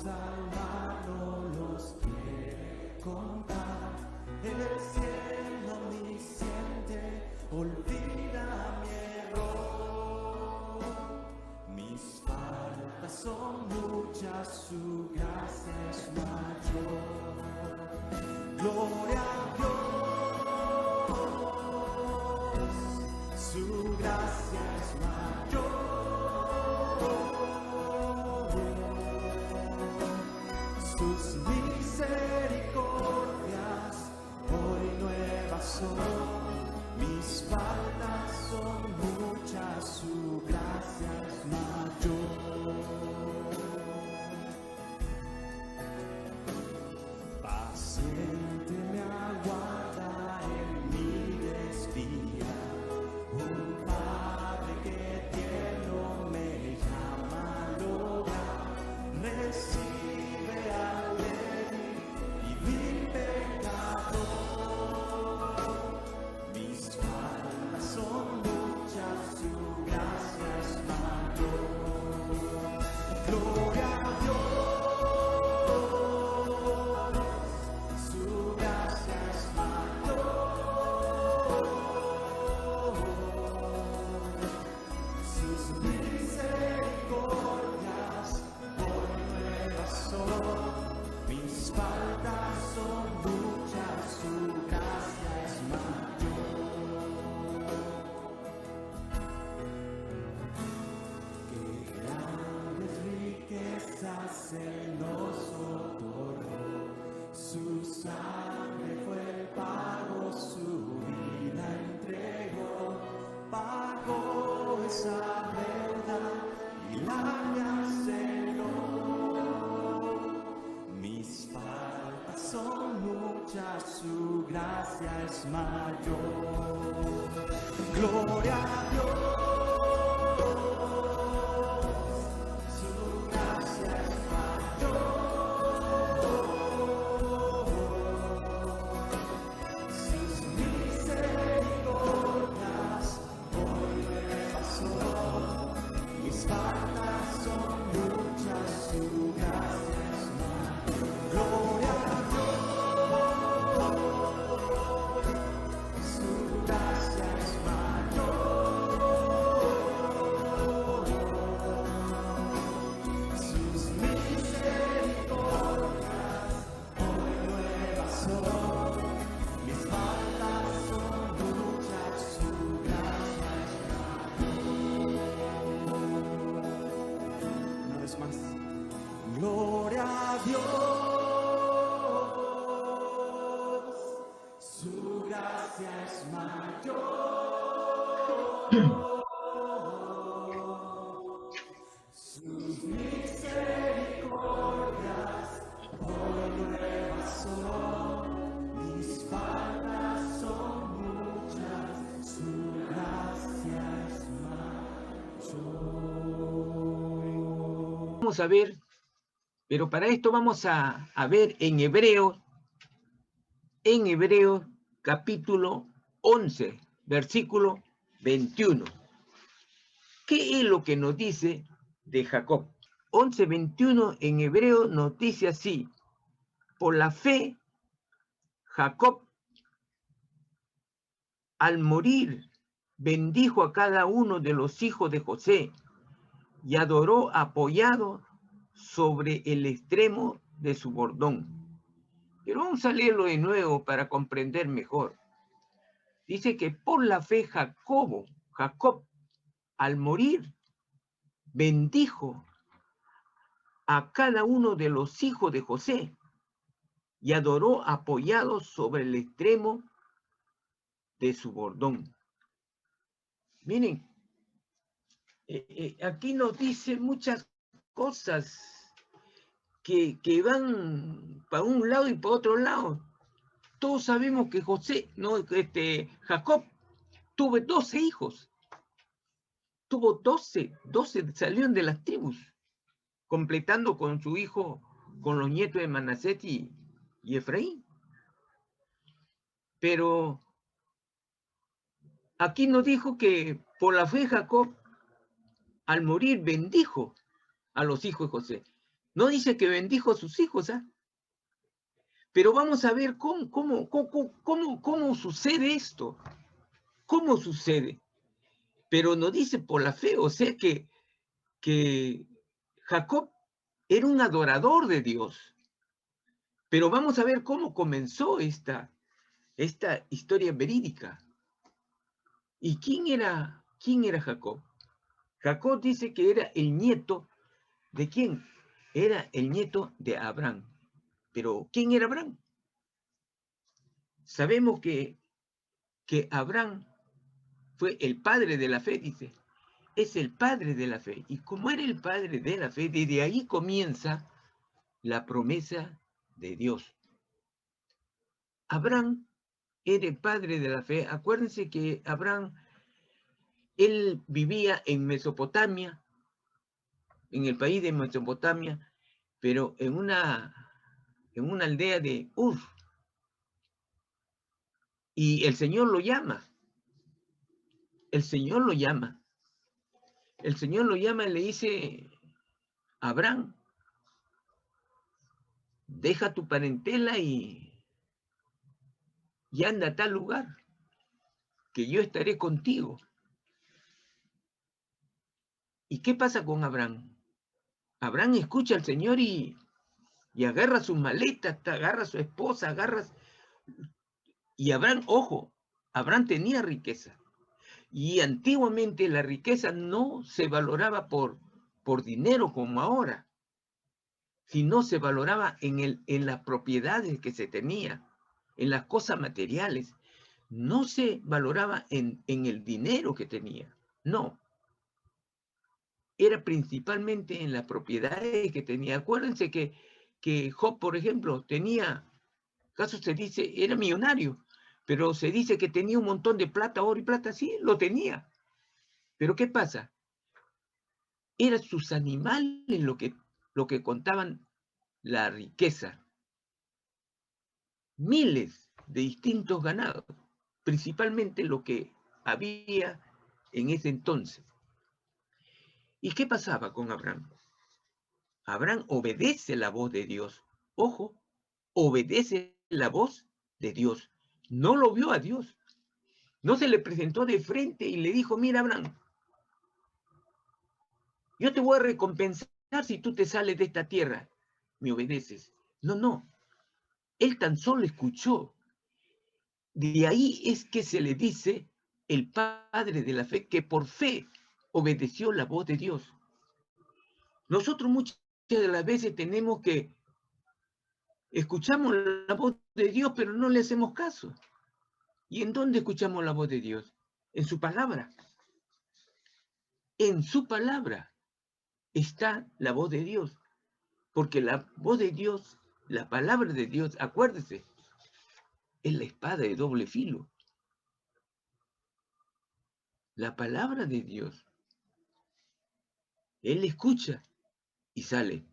alma no los quiere contar. El cielo omnisciente olvida mi error. Mis faltas son muchas, su gracia es mayor. Gloria a Dios, su gracia es mayor. Sus misericordias hoy nuevas son. Mis faltas son muchas, su gracia es mayor. Paciente me aguarda en mi desvía, un Padre que tierno me llama al hogar. Recibe al débil y vil pecador. Mis faltas son muchas, su gracia es mayor. Gloria a Dios. Mis faltas son muchas, su gracia es mayor. Qué grandes riquezas Él nos otorgó. Su sangre fue el pago, su vida entregó. Pagó esa deuda y la canceló. Mis faltas son muchas, su gracia es mayor. Gloria a Dios, su gracia es mayor. Sus misericordias hoy nuevas son. Mis faltas son muchas, su gracia es mayor. Gloria a Dios, su gracia es mayor. Sus misericordias hoy nuevas son. Mis faltas son muchas, su gracia es mayor. Una vez más. Gloria a Dios, su gracia es mayor. Sus misericordias hoy nuevas son. Mis faltas son muchas, su gracia es mayor. Vamos a ver. Pero para esto vamos a ver en Hebreos capítulo 11, versículo 21. ¿Qué es lo que nos dice de Jacob? 11:21 en Hebreo nos dice así: por la fe, Jacob, al morir, bendijo a cada uno de los hijos de José y adoró apoyado sobre el extremo de su bordón. Pero vamos a leerlo de nuevo para comprender mejor. Dice que por la fe Jacob, al morir, bendijo a cada uno de los hijos de José y adoró apoyado sobre el extremo de su bordón. Miren, aquí nos dice muchas cosas que van para un lado y para otro lado. Todos sabemos que Jacob tuvo 12 hijos. Tuvo 12 salieron de las tribus, completando con su hijo, con los nietos de Manasés y Efraín. Pero aquí nos dijo que por la fe Jacob, al morir, bendijo a los hijos de José. No dice que bendijo a sus hijos, ¿ah? Pero vamos a ver cómo sucede esto. ¿Cómo sucede? Pero nos dice por la fe, o sea que Jacob era un adorador de Dios. Pero vamos a ver cómo comenzó esta historia verídica. ¿Y quién era Jacob? Jacob dice que era el nieto ¿de quién? Era el nieto de Abraham. Pero ¿quién era Abraham? Sabemos que Abraham fue el padre de la fe, dice. Es el padre de la fe. Y como era el padre de la fe, desde ahí comienza la promesa de Dios. Abraham era el padre de la fe. Acuérdense que Abraham, él vivía en Mesopotamia, en el país de Mesopotamia, pero en una aldea de Ur. Y el Señor lo llama. El Señor lo llama. El Señor lo llama y le dice, Abraham, deja tu parentela y anda a tal lugar, que yo estaré contigo. ¿Y qué pasa con Abraham? Abraham escucha al Señor y agarra sus maletas, agarra a su esposa, Y Abraham, ojo, Abraham tenía riqueza. Y antiguamente la riqueza no se valoraba por dinero como ahora, sino se valoraba en las propiedades que se tenía, en las cosas materiales. No se valoraba en el dinero que tenía, no. Era principalmente en las propiedades que tenía. Acuérdense que Job, por ejemplo, tenía, caso se dice, era millonario, pero se dice que tenía un montón de plata, oro y plata, sí, lo tenía. Pero ¿qué pasa? Eran sus animales lo que contaban la riqueza. Miles de distintos ganados, principalmente lo que había en ese entonces. ¿Y qué pasaba con Abraham? Abraham obedece la voz de Dios. Ojo, obedece la voz de Dios. No lo vio a Dios. No se le presentó de frente y le dijo, mira Abraham, yo te voy a recompensar si tú te sales de esta tierra. Me obedeces. No, no. Él tan solo escuchó. De ahí es que se le dice el padre de la fe, que por fe obedeció la voz de Dios. Nosotros muchas de las veces tenemos que escuchamos la voz de Dios, pero no le hacemos caso. ¿Y en dónde escuchamos la voz de Dios? En su palabra. En su palabra está la voz de Dios. Porque la voz de Dios, la palabra de Dios, acuérdese, es la espada de doble filo. La palabra de Dios. Él escucha y sale.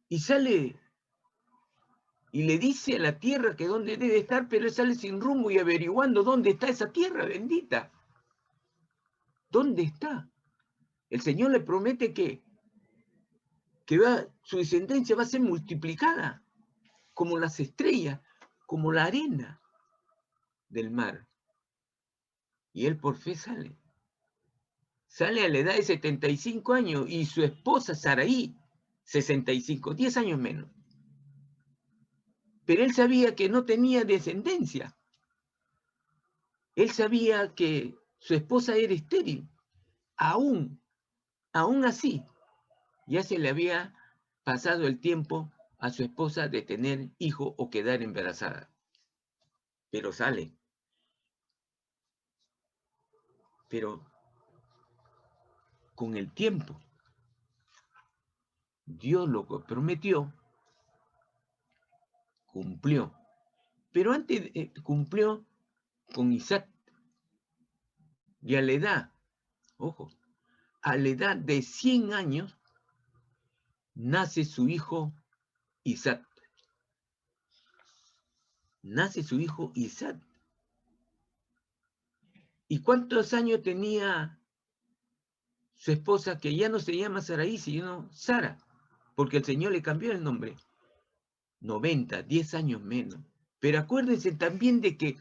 Y sale y le dice a la tierra que dónde debe estar, pero él sale sin rumbo y averiguando dónde está esa tierra bendita. ¿Dónde está? El Señor le promete que su descendencia va a ser multiplicada, como las estrellas, como la arena del mar. Y él por fe sale. Sale a la edad de 75 años y su esposa Saraí, 65, 10 años menos. Pero él sabía que no tenía descendencia. Él sabía que su esposa era estéril. Aún así, ya se le había pasado el tiempo a su esposa de tener hijo o quedar embarazada. Pero sale. Pero con el tiempo, Dios lo que prometió, cumplió. Pero antes cumplió con Isaac. Y a la edad, ojo, a la edad de 100 años, nace su hijo Isaac. Nace su hijo Isaac. ¿Y cuántos años tenía su esposa, que ya no se llama Saraí, sino Sara? porque el Señor le cambió el nombre. 90, 10 años menos. Pero acuérdense también de que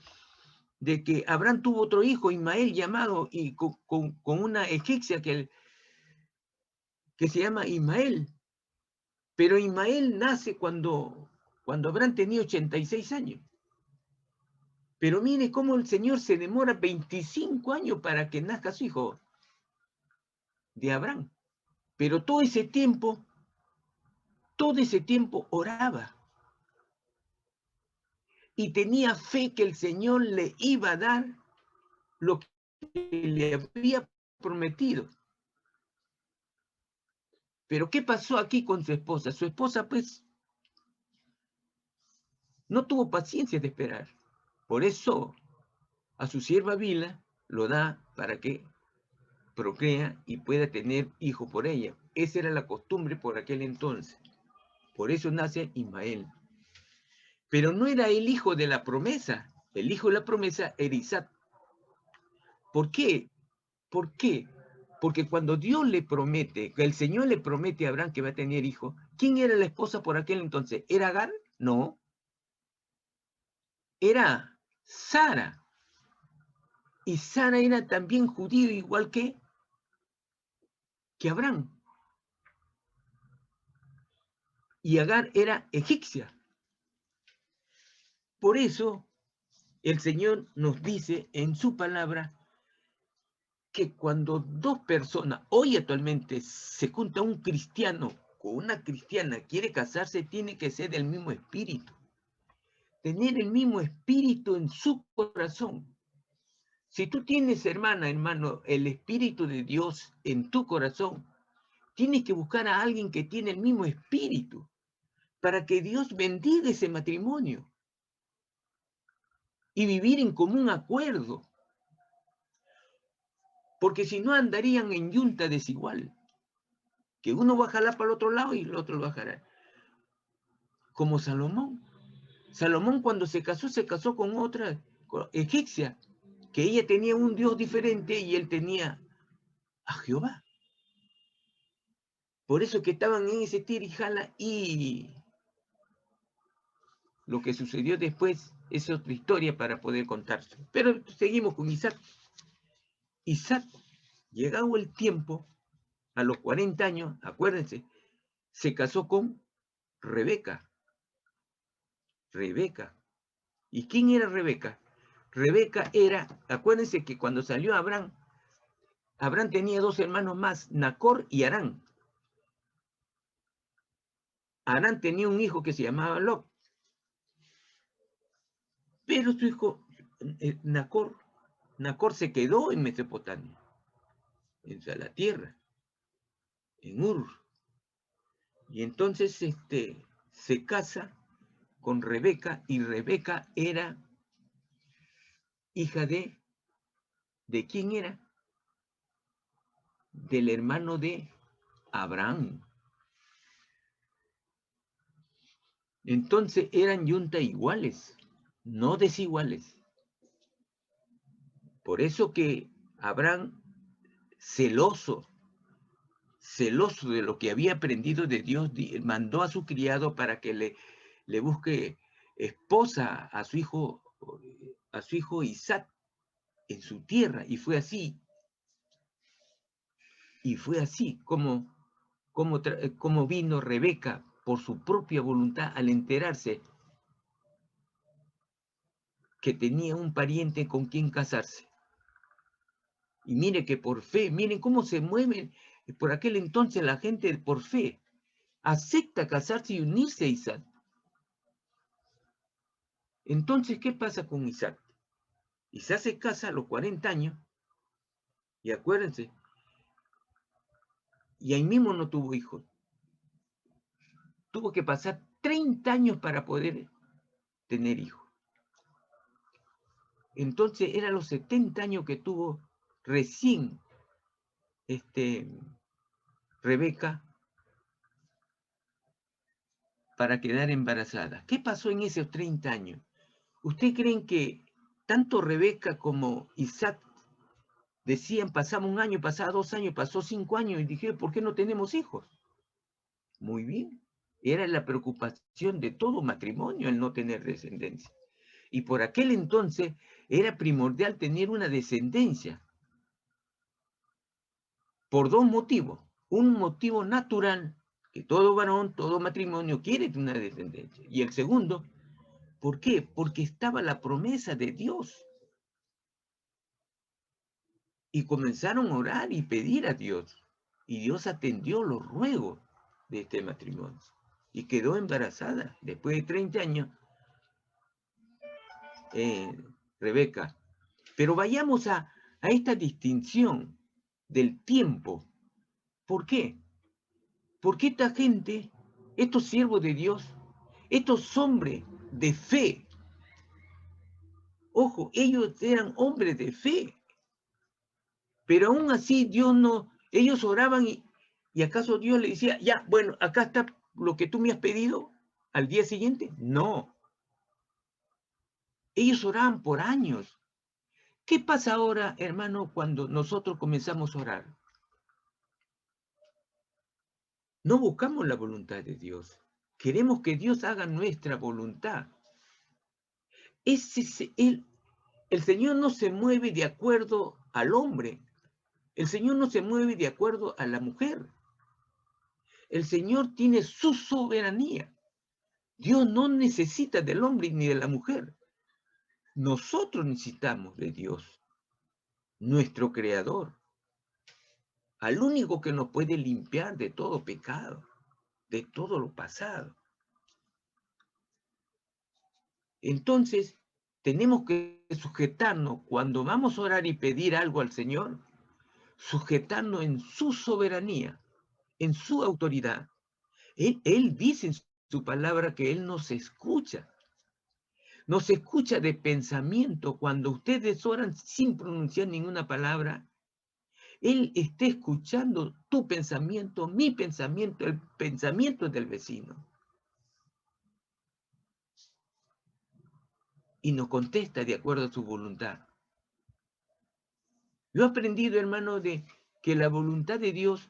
Abraham tuvo otro hijo, Ismael, llamado, y con una egipcia que se llama Ismael. Pero Ismael nace cuando Abraham tenía 86 años. Pero mire cómo el Señor se demora 25 años para que nazca su hijo de Abraham. Pero todo ese tiempo oraba. Y tenía fe que el Señor le iba a dar lo que le había prometido. Pero ¿qué pasó aquí con su esposa? Su esposa, pues, no tuvo paciencia de esperar. Por eso, a su sierva Bila lo da para que procrea y pueda tener hijo por ella. Esa era la costumbre por aquel entonces. Por eso nace Ismael. Pero no era el hijo de la promesa. El hijo de la promesa era Isaac. ¿Por qué? ¿Por qué? Porque cuando Dios le promete, que el Señor le promete a Abraham que va a tener hijo, ¿quién era la esposa por aquel entonces? ¿Era Agar? No. Era Sara. Y Sara era también judío igual que Abraham. Y Agar era egipcia. Por eso el Señor nos dice en su palabra que cuando dos personas, hoy actualmente se junta un cristiano con una cristiana, quiere casarse, tiene que ser del mismo espíritu. Tener el mismo espíritu en su corazón. Si tú tienes, hermano, el espíritu de Dios en tu corazón, tienes que buscar a alguien que tiene el mismo espíritu para que Dios bendiga ese matrimonio y vivir en común acuerdo. Porque si no andarían en yunta desigual, que uno va a jalar para el otro lado y el otro lo va a jalar. Como Salomón. Salomón cuando se casó con otra egipcia, que ella tenía un Dios diferente y él tenía a Jehová. Por eso que estaban en ese tira y jala, y lo que sucedió después es otra historia para poder contarse. Pero seguimos con Isaac. Isaac, llegado el tiempo, a los 40 años, acuérdense, se casó con Rebeca. Rebeca. ¿Y quién era Rebeca? Rebeca era, acuérdense que cuando salió Abraham tenía dos hermanos más, Nacor y Harán. Harán tenía un hijo que se llamaba Lot. Pero su hijo, Nacor se quedó en Mesopotamia, en la tierra, en Ur. Y entonces se casa con Rebeca, y Rebeca era hija ¿de quién era? Del hermano de Abraham. Entonces eran yunta iguales, no desiguales. Por eso que Abraham, celoso de lo que había aprendido de Dios, mandó a su criado para que le busque esposa a su hijo Isaac en su tierra. Y fue así. Y fue así como vino Rebeca por su propia voluntad al enterarse que tenía un pariente con quien casarse. Y mire que por fe, miren cómo se mueven por aquel entonces la gente por fe. Acepta casarse y unirse a Isaac. Entonces, ¿qué pasa con Isaac? Isaac se casa a los 40 años, y acuérdense, y ahí mismo no tuvo hijos. Tuvo que pasar 30 años para poder tener hijos. Entonces, era los 70 años que tuvo recién Rebeca para quedar embarazada. ¿Qué pasó en esos 30 años? ¿Ustedes creen que tanto Rebeca como Isaac decían, pasamos un año, pasaba 2 años, pasó 5 años, y dijeron, ¿por qué no tenemos hijos? Muy bien. Era la preocupación de todo matrimonio el no tener descendencia. Y por aquel entonces era primordial tener una descendencia. Por dos motivos. Un motivo natural, que todo varón, todo matrimonio quiere una descendencia. Y el segundo, ¿por qué? Porque estaba la promesa de Dios. Y comenzaron a orar y pedir a Dios. Y Dios atendió los ruegos de este matrimonio. Y quedó embarazada después de 30 años, Rebeca. Pero vayamos a esta distinción del tiempo. ¿Por qué? Porque esta gente, estos siervos de Dios, estos hombres de fe, ojo, ellos eran hombres de fe, pero aún así Dios no, ellos oraban y acaso Dios le decía, ya, bueno, acá está lo que tú me has pedido al día siguiente. No, ellos oraban por años. ¿Qué pasa ahora, hermano, cuando nosotros comenzamos a orar? No buscamos la voluntad de Dios. Queremos que Dios haga nuestra voluntad. El Señor no se mueve de acuerdo al hombre. El Señor no se mueve de acuerdo a la mujer. El Señor tiene su soberanía. Dios no necesita del hombre ni de la mujer. Nosotros necesitamos de Dios, nuestro Creador, al único que nos puede limpiar de todo pecado, de todo lo pasado. Entonces, tenemos que sujetarnos cuando vamos a orar y pedir algo al Señor, sujetarnos en su soberanía, en su autoridad. Él dice en su palabra que Él nos escucha de pensamiento. Cuando ustedes oran sin pronunciar ninguna palabra, Él está escuchando tu pensamiento, mi pensamiento, el pensamiento del vecino. Y nos contesta de acuerdo a su voluntad. Yo he aprendido, hermano, de que la voluntad de Dios,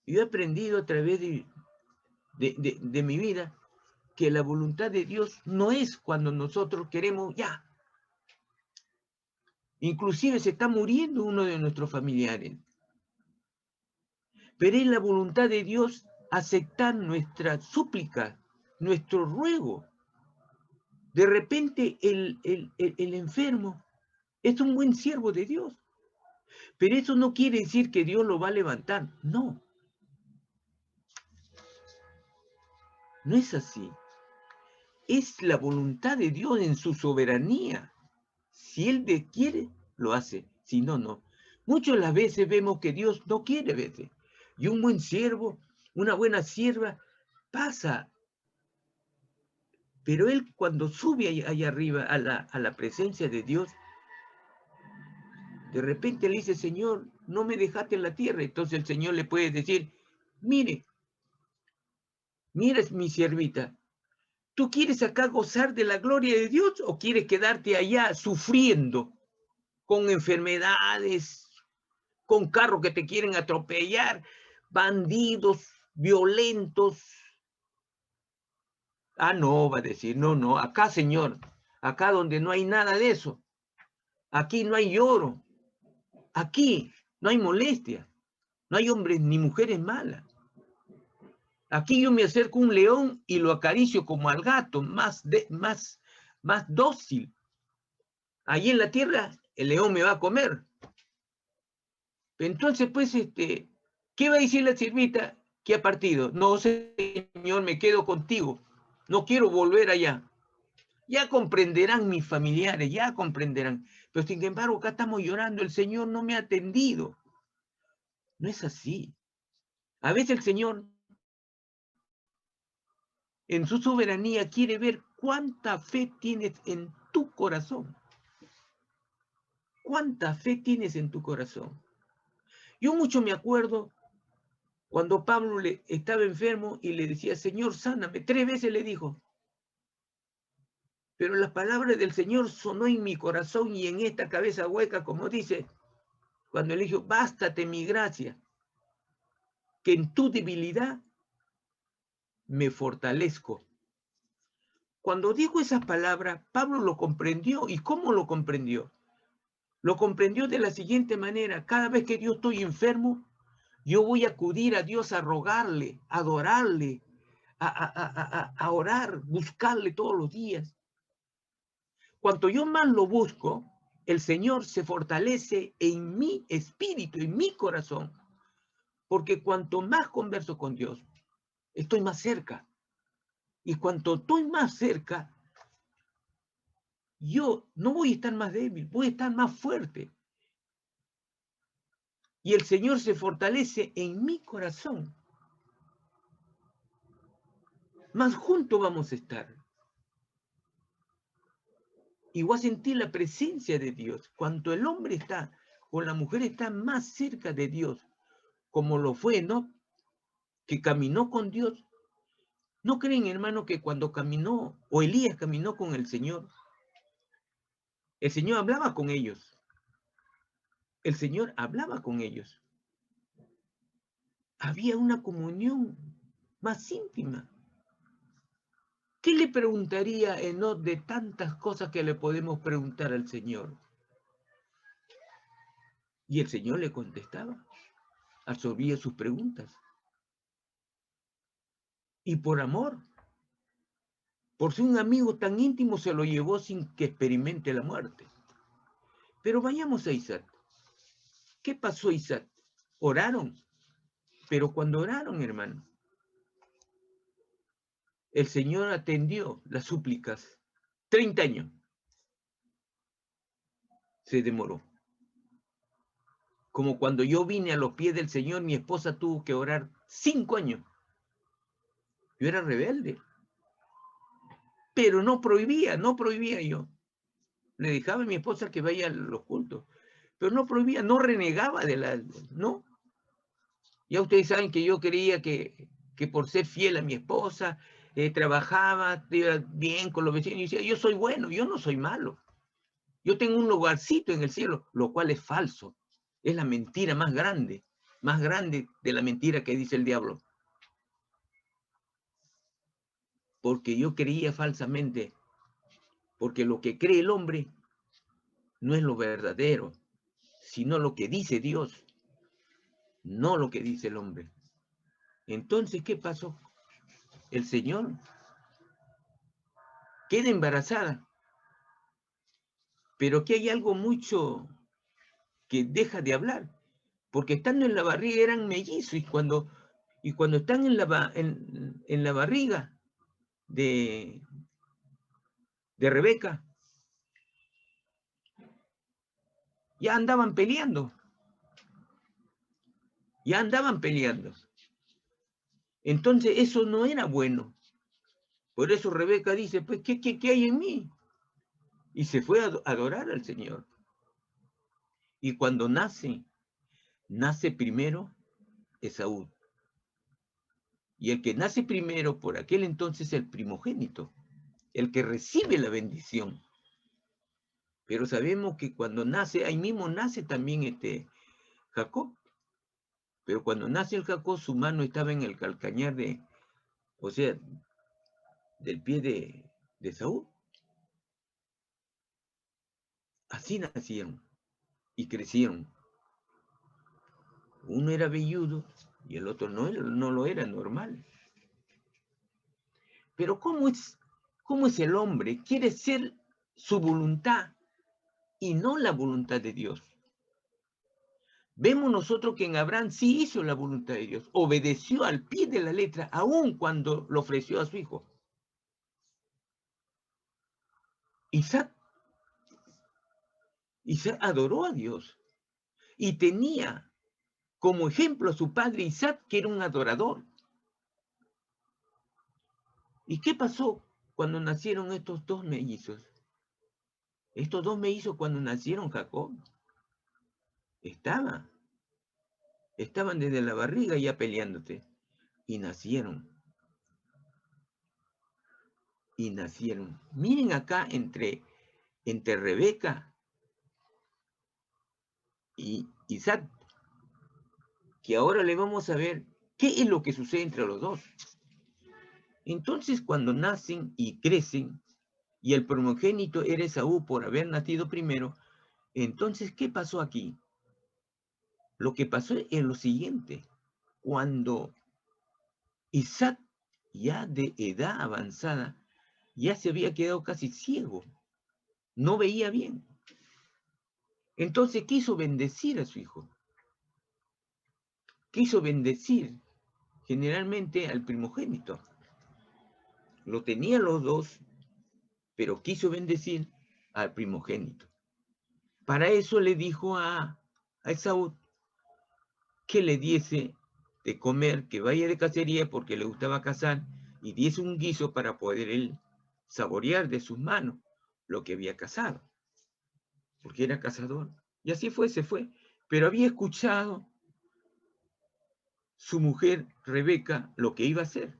yo he aprendido a través de mi vida, que la voluntad de Dios no es cuando nosotros queremos ya. Inclusive se está muriendo uno de nuestros familiares. Pero es la voluntad de Dios aceptar nuestra súplica, nuestro ruego. De repente el enfermo es un buen siervo de Dios. Pero eso no quiere decir que Dios lo va a levantar. No. No es así. Es la voluntad de Dios en su soberanía. Si Él quiere, lo hace. Si no, no. Muchas las veces vemos que Dios no quiere a veces. Y un buen siervo, una buena sierva, pasa. Pero Él cuando sube allá arriba a la presencia de Dios, de repente le dice, Señor, no me dejaste en la tierra. Entonces el Señor le puede decir, mire, mira mi siervita, ¿tú quieres acá gozar de la gloria de Dios o quieres quedarte allá sufriendo con enfermedades, con carros que te quieren atropellar, bandidos, violentos? Ah, no, va a decir, no, no, acá, Señor, acá donde no hay nada de eso, aquí no hay lloro, aquí no hay molestia, no hay hombres ni mujeres malas. Aquí yo me acerco a un león y lo acaricio como al gato, más dócil. Allí en la tierra el león me va a comer. Entonces, pues, ¿qué va a decir la siervita que ha partido? No, Señor, me quedo contigo. No quiero volver allá. Ya comprenderán mis familiares, ya comprenderán. Pero sin embargo, acá estamos llorando. El Señor no me ha atendido. No es así. A veces el Señor, en su soberanía, quiere ver cuánta fe tienes en tu corazón. ¿Cuánta fe tienes en tu corazón? Yo mucho me acuerdo cuando Pablo estaba enfermo y le decía, Señor, sáname. 3 veces le dijo. Pero la palabra del Señor sonó en mi corazón y en esta cabeza hueca, como dice, cuando le dijo, bástate mi gracia, que en tu debilidad me fortalezco. Cuando dijo esas palabras, Pablo lo comprendió. ¿Y cómo lo comprendió? Lo comprendió de la siguiente manera: cada vez que yo estoy enfermo, yo voy a acudir a Dios a rogarle, a adorarle, a orar, buscarle todos los días. Cuanto yo más lo busco, el Señor se fortalece en mi espíritu, en mi corazón. Porque cuanto más converso con Dios, estoy más cerca. Y cuanto estoy más cerca, yo no voy a estar más débil, voy a estar más fuerte. Y el Señor se fortalece en mi corazón. Más juntos vamos a estar. Y voy a sentir la presencia de Dios. Cuanto el hombre está o la mujer está más cerca de Dios, como lo fue, ¿no? Que caminó con Dios. ¿No creen, hermano, que cuando caminó, o Elías caminó con el Señor hablaba con ellos? El Señor hablaba con ellos. Había una comunión más íntima. ¿Qué le preguntaría Enoc de tantas cosas que le podemos preguntar al Señor? Y el Señor le contestaba, absorbía sus preguntas. Y por amor, por ser un amigo tan íntimo, se lo llevó sin que experimente la muerte. Pero vayamos a Isaac. ¿Qué pasó, Isaac? Oraron, pero cuando oraron, hermano, el Señor atendió las súplicas. 30 años se demoró. Como cuando yo vine a los pies del Señor, mi esposa tuvo que orar 5 años. Yo era rebelde, pero no prohibía yo. Le dejaba a mi esposa que vaya a los cultos, pero no prohibía, no renegaba no. Ya ustedes saben que yo creía que por ser fiel a mi esposa, trabajaba, iba bien con los vecinos, y decía, yo soy bueno, yo no soy malo. Yo tengo un lugarcito en el cielo, lo cual es falso. Es la mentira más grande de la mentira que dice el diablo. Porque yo creía falsamente, porque lo que cree el hombre no es lo verdadero, sino lo que dice Dios, no lo que dice el hombre. Entonces, ¿qué pasó? El Señor queda embarazada, pero aquí hay algo mucho que deja de hablar, porque estando en la barriga eran mellizos, y cuando están en la barriga de Rebeca, ya andaban peleando, Entonces eso no era bueno. Por eso Rebeca dice, pues, ¿qué hay en mí? Y se fue a adorar al Señor. Y cuando nace primero Esaú. Y el que nace primero, por aquel entonces, es el primogénito, el que recibe la bendición. Pero sabemos que cuando nace, ahí mismo nace también Jacob. Pero cuando nace el Jacob, su mano estaba en el calcañar o sea, del pie de Saúl. Así nacieron y crecieron. Uno era velludo y el otro no lo era, normal. Pero ¿cómo es el hombre? Quiere ser su voluntad y no la voluntad de Dios. Vemos nosotros que en Abraham sí hizo la voluntad de Dios, obedeció al pie de la letra, aun cuando lo ofreció a su hijo. Isaac adoró a Dios y tenía como ejemplo a su padre Isaac, que era un adorador. ¿Y qué pasó cuando nacieron estos dos mellizos? Estos dos mellizos, cuando nacieron Jacob, estaban desde la barriga ya peleándote. Y nacieron. Miren acá entre Rebeca y Isaac, que ahora le vamos a ver qué es lo que sucede entre los dos. Entonces, cuando nacen y crecen, y el primogénito era Esaú por haber nacido primero, entonces, ¿qué pasó aquí? Lo que pasó es lo siguiente. Cuando Isaac, ya de edad avanzada, ya se había quedado casi ciego, no veía bien. Entonces quiso bendecir a su hijo. Quiso bendecir generalmente al primogénito. Lo tenía los dos, pero quiso bendecir al primogénito. Para eso le dijo a Esaú que le diese de comer, que vaya de cacería porque le gustaba cazar, y diese un guiso para poder él saborear de sus manos lo que había cazado, porque era cazador. Y así fue, se fue. Pero había escuchado su mujer Rebeca lo que iba a hacer.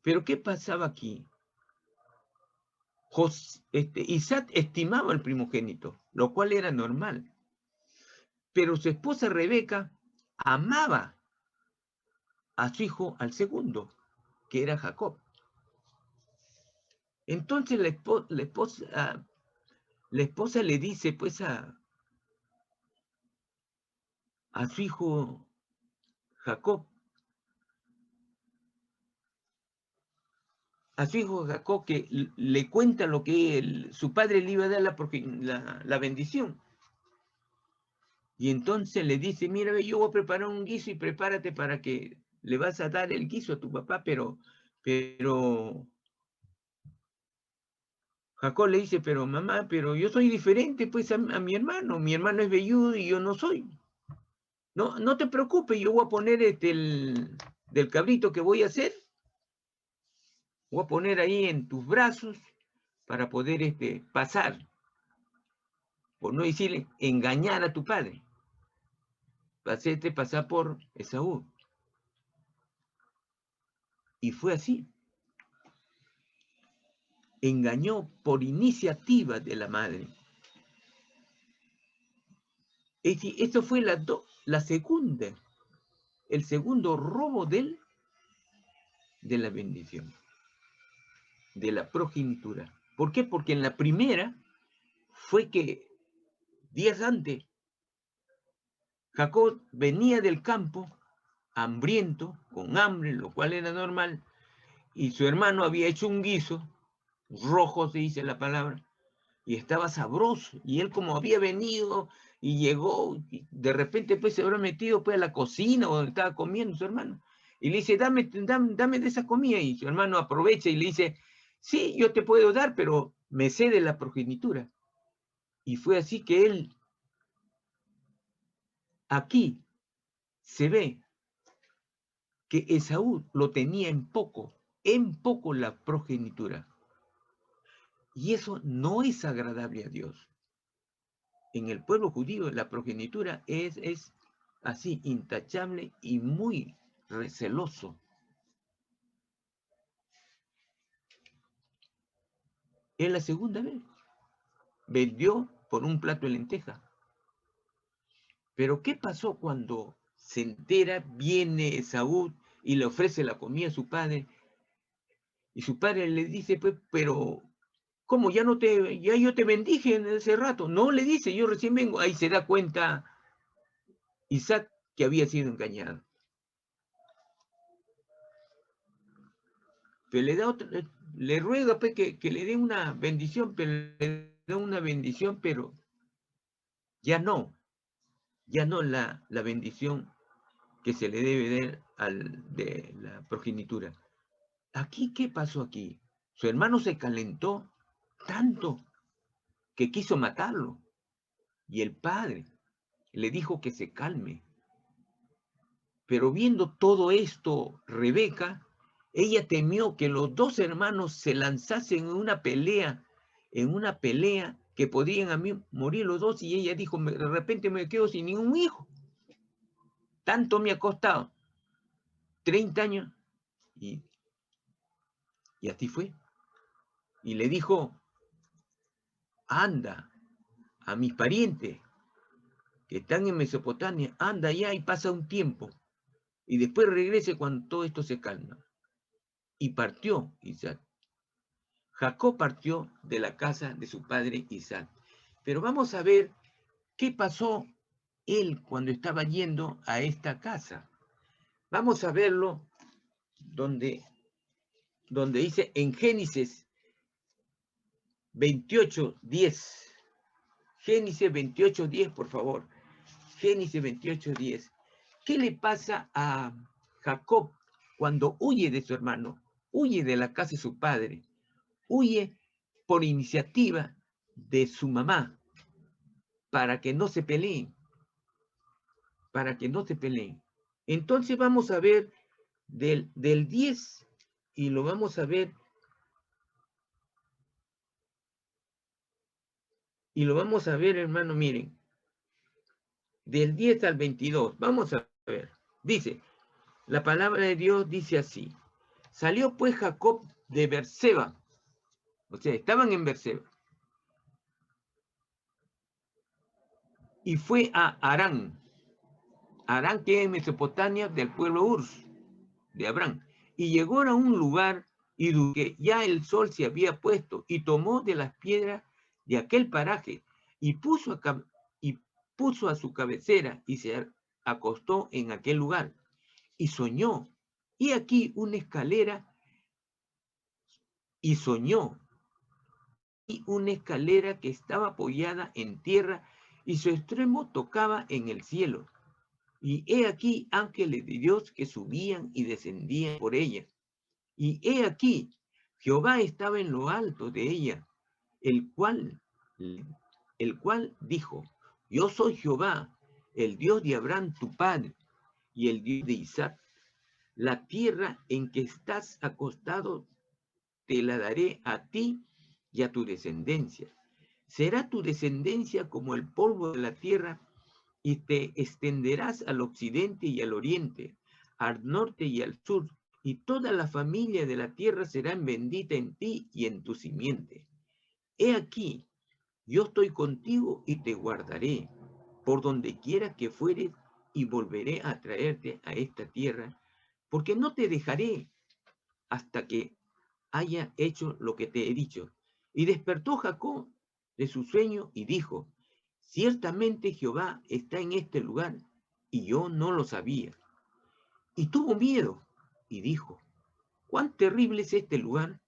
Pero ¿qué pasaba aquí? Isaac estimaba al primogénito, lo cual era normal. Pero su esposa Rebeca amaba a su hijo, al segundo, que era Jacob. Entonces la esposa le dice pues a su hijo Jacob, que le cuenta lo que su padre le iba a dar la bendición. Y entonces le dice, mira, yo voy a preparar un guiso y prepárate para que le vas a dar el guiso a tu papá, pero Jacob le dice, pero mamá, pero yo soy diferente pues a mi hermano es velludo y yo no soy. No, no te preocupes, yo voy a poner del cabrito que voy a hacer, voy a poner ahí en tus brazos para poder pasar, por no decirle engañar a tu padre, hacerte pasar por Esaú. Y fue así. Engañó por iniciativa de la madre. Es decir, esto fue la segunda, el segundo robo de la bendición, de la progenitura. ¿Por qué? Porque en la primera fue que días antes Jacob venía del campo hambriento, con hambre, lo cual era normal, y su hermano había hecho un guiso, rojo se dice la palabra, y estaba sabroso, y él como había venido y llegó, y de repente pues se habrá metido pues a la cocina donde estaba comiendo su hermano, y le dice, dame de esa comida, y su hermano aprovecha y le dice, sí, yo te puedo dar, pero me cede la progenitura. Y fue así que él, aquí se ve que Esaú lo tenía en poco la progenitura. Y eso no es agradable a Dios. En el pueblo judío la progenitura es así, intachable y muy receloso. Es la segunda vez. Vendió por un plato de lenteja. Pero ¿qué pasó cuando se entera, viene Esaú y le ofrece la comida a su padre? Y su padre le dice, pues, pero ¿cómo? Ya yo te bendije en ese rato. No, le dice, yo recién vengo. Ahí se da cuenta Isaac que había sido engañado. Pero le ruega pues, que le dé una bendición, pero le da una bendición, pero ya no la bendición que se le debe dar de la progenitura. Aquí, ¿qué pasó aquí? Su hermano se calentó tanto que quiso matarlo. Y el padre le dijo que se calme. Pero viendo todo esto, Rebeca, ella temió que los dos hermanos se lanzasen en una pelea que podrían a mí morir los dos, y ella dijo, de repente me quedo sin ningún hijo. Tanto me ha costado, 30 años, y así fue. Y le dijo, anda a mis parientes que están en Mesopotamia, anda allá y pasa un tiempo, y después regrese cuando todo esto se calma. y partió Isaac. Jacob partió de la casa de su padre Isaac. Pero vamos a ver qué pasó él cuando estaba yendo a esta casa. Vamos a verlo donde dice en Génesis 28:10. Génesis 28:10, por favor. Génesis 28:10. ¿Qué le pasa a Jacob cuando huye de su hermano? Huye de la casa de su padre. Huye por iniciativa de su mamá para que no se peleen. Para que no se peleen. Entonces vamos a ver del 10 y lo vamos a ver. Y lo vamos a ver, hermano, miren. Del 10 al 22. Vamos a ver. Dice, la palabra de Dios dice así. Salió pues Jacob de Berseba. O sea, estaban en Berseba. Y fue a Harán. Harán, que es Mesopotamia, del pueblo Urs, de Abraham. Y llegó a un lugar y que ya el sol se había puesto, y tomó de las piedras de aquel paraje, y puso a su cabecera, y se acostó en aquel lugar, y soñó. Y aquí una escalera, y soñó, y una escalera que estaba apoyada en tierra, y su extremo tocaba en el cielo. Y he aquí ángeles de Dios que subían y descendían por ella. Y he aquí, Jehová estaba en lo alto de ella, el cual dijo, yo soy Jehová, el Dios de Abraham tu padre, y el Dios de Isaac. La tierra en que estás acostado te la daré a ti y a tu descendencia. Será tu descendencia como el polvo de la tierra, y te extenderás al occidente y al oriente, al norte y al sur, y toda la familia de la tierra será bendita en ti y en tu simiente. He aquí, yo estoy contigo y te guardaré por donde quiera que fueres, y volveré a traerte a esta tierra, porque no te dejaré hasta que haya hecho lo que te he dicho. Y despertó Jacob de su sueño y dijo, ciertamente Jehová está en este lugar, y yo no lo sabía. Y tuvo miedo y dijo, cuán terrible es este lugar.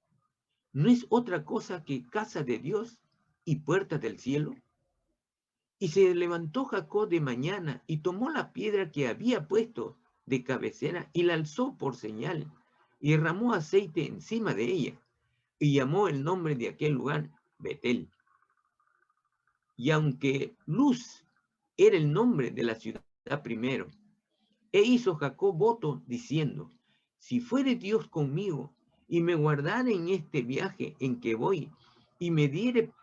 ¿No es otra cosa que casa de Dios y puerta del cielo? Y se levantó Jacob de mañana y tomó la piedra que había puesto de cabecera y la alzó por señal, y derramó aceite encima de ella, y llamó el nombre de aquel lugar Betel. Y aunque Luz era el nombre de la ciudad primero, hizo Jacob voto diciendo, si fuere Dios conmigo y me guardare en este viaje en que voy, y me diere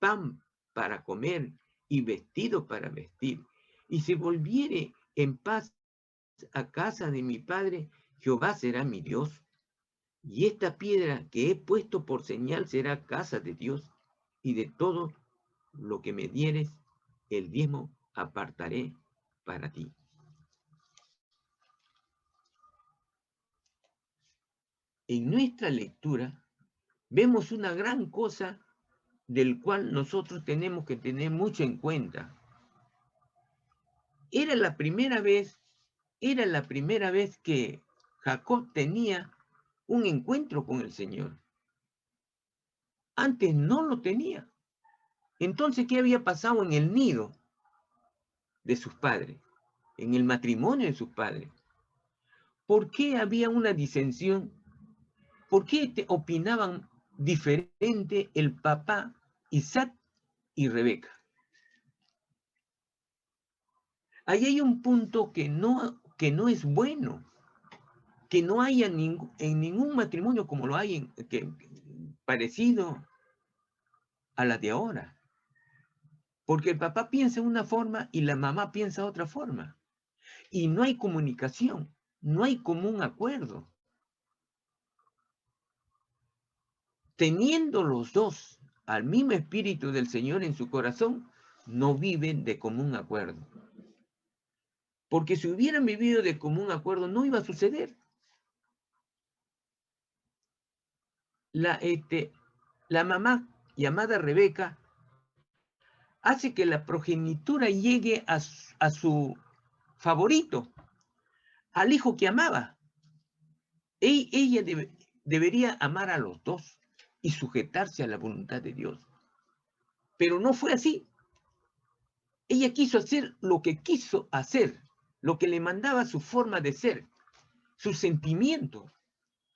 pan para comer y vestido para vestir, y si volviere en paz a casa de mi padre, Jehová será mi Dios. Y esta piedra que he puesto por señal será casa de Dios, y de todo lo que me dieres, el diezmo apartaré para ti. En nuestra lectura vemos una gran cosa del cual nosotros tenemos que tener mucho en cuenta. Era la primera vez que Jacob tenía un encuentro con el Señor. Antes no lo tenía. Entonces, ¿qué había pasado en el nido de sus padres? En el matrimonio de sus padres. ¿Por qué había una disensión? ¿Por qué opinaban diferente el papá Isaac y Rebeca? Ahí hay un punto que no es bueno, que no haya en ningún matrimonio como lo hay parecido a la de ahora. Porque el papá piensa una forma y la mamá piensa otra forma. Y no hay comunicación, no hay común acuerdo. Teniendo los dos al mismo espíritu del Señor en su corazón, no viven de común acuerdo. Porque si hubieran vivido de común acuerdo, no iba a suceder. la mamá llamada Rebeca hace que la progenitura llegue a su favorito, al hijo que amaba. Ella debería amar a los dos y sujetarse a la voluntad de Dios. Pero no fue así. Ella quiso hacer lo que quiso hacer, lo que le mandaba su forma de ser, sus sentimientos.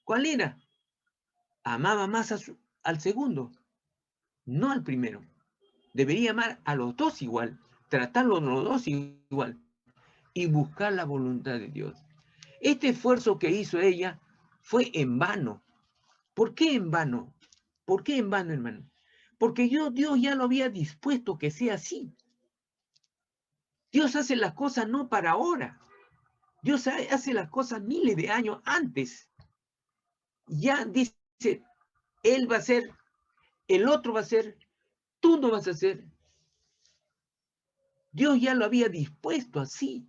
¿Cuál era? Amaba más al segundo, no al primero. Debería amar a los dos igual, tratarlos los dos igual y buscar la voluntad de Dios. Este esfuerzo que hizo ella fue en vano. ¿Por qué en vano? ¿Por qué en vano, hermano? Porque Dios ya lo había dispuesto que sea así. Dios hace las cosas no para ahora. Dios hace las cosas miles de años antes. Ya dice, Él va a hacer, el otro va a hacer, tú no vas a hacer. Dios ya lo había dispuesto así.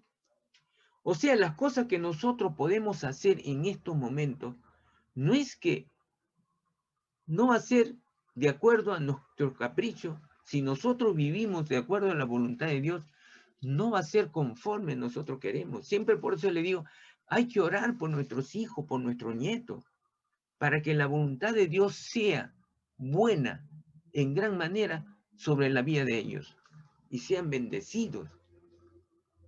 O sea, las cosas que nosotros podemos hacer en estos momentos, no es que no va a ser de acuerdo a nuestros caprichos. Si nosotros vivimos de acuerdo a la voluntad de Dios, no va a ser conforme nosotros queremos. Siempre por eso le digo, hay que orar por nuestros hijos, por nuestros nietos, para que la voluntad de Dios sea buena en gran manera sobre la vida de ellos y sean bendecidos.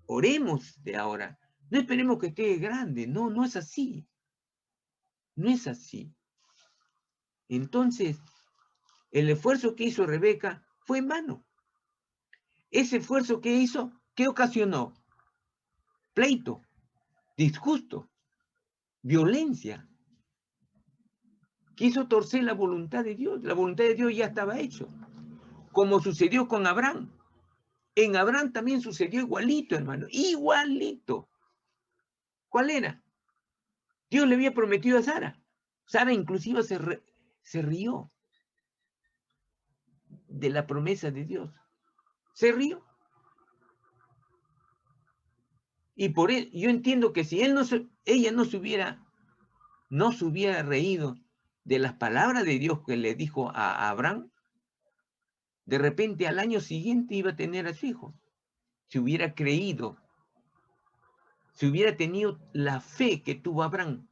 Oremos de ahora. No esperemos que esté grande. No, no es así. No es así. Entonces, el esfuerzo que hizo Rebeca fue en vano. Ese esfuerzo que hizo, ¿qué ocasionó? Pleito, disgusto, violencia. Quiso torcer la voluntad de Dios. La voluntad de Dios ya estaba hecho. Como sucedió con Abraham. En Abraham también sucedió igualito, hermano. Igualito. ¿Cuál era? Dios le había prometido a Sara. Sara inclusive se rió de la promesa de Dios. Se rió. Y por él, yo entiendo que si ella no se hubiera reído de las palabras de Dios que le dijo a Abraham, de repente al año siguiente iba a tener a su hijo. Si hubiera creído, si hubiera tenido la fe que tuvo Abraham.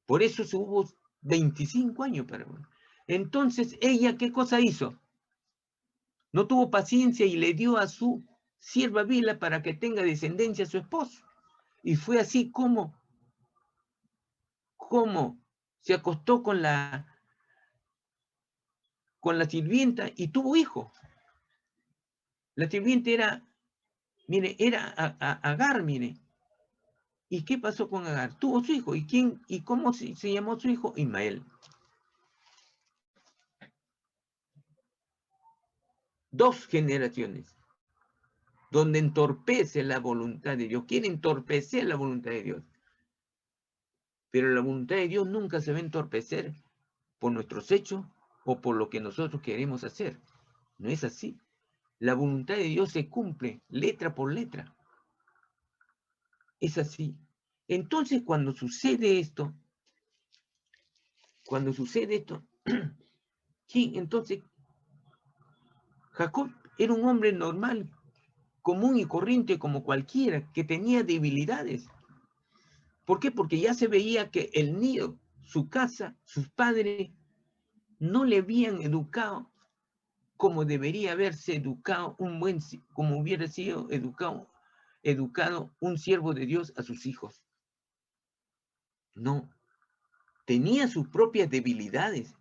Por eso se hubo 25 años para Abraham. Entonces, ella, ¿qué cosa hizo? No tuvo paciencia y le dio a su sierva Bila para que tenga descendencia a su esposo. Y fue así como se acostó con la sirvienta y tuvo hijo. La sirvienta era, mire, era Agar, mire. ¿Y qué pasó con Agar? Tuvo su hijo. ¿Y cómo se llamó su hijo? Ismael. 2 generaciones donde entorpece la voluntad de Dios. Quiere entorpecer la voluntad de Dios. Pero la voluntad de Dios nunca se va a entorpecer por nuestros hechos o por lo que nosotros queremos hacer. No es así. La voluntad de Dios se cumple letra por letra. Es así. Entonces, cuando sucede esto, sí, entonces Jacob era un hombre normal, común y corriente como cualquiera, que tenía debilidades. ¿Por qué? Porque ya se veía que el nido, su casa, sus padres, no le habían educado como debería haberse educado como hubiera sido educado un siervo de Dios a sus hijos. No, tenía sus propias debilidades.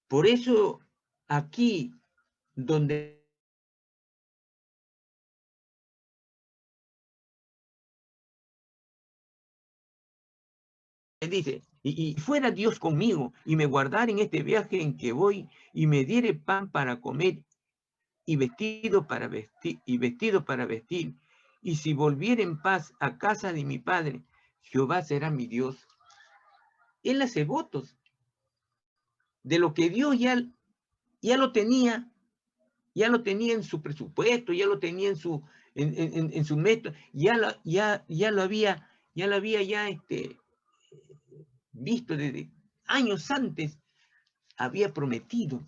Por eso aquí, donde dice, y fuera Dios conmigo, y me guardara en este viaje en que voy, y me diere pan para comer, y vestido para vestir, y si volviera en paz a casa de mi padre, Jehová será mi Dios. Él hace votos de lo que Dios ya lo tenía en su presupuesto, ya lo tenía en su método, ya lo había visto desde años antes, había prometido,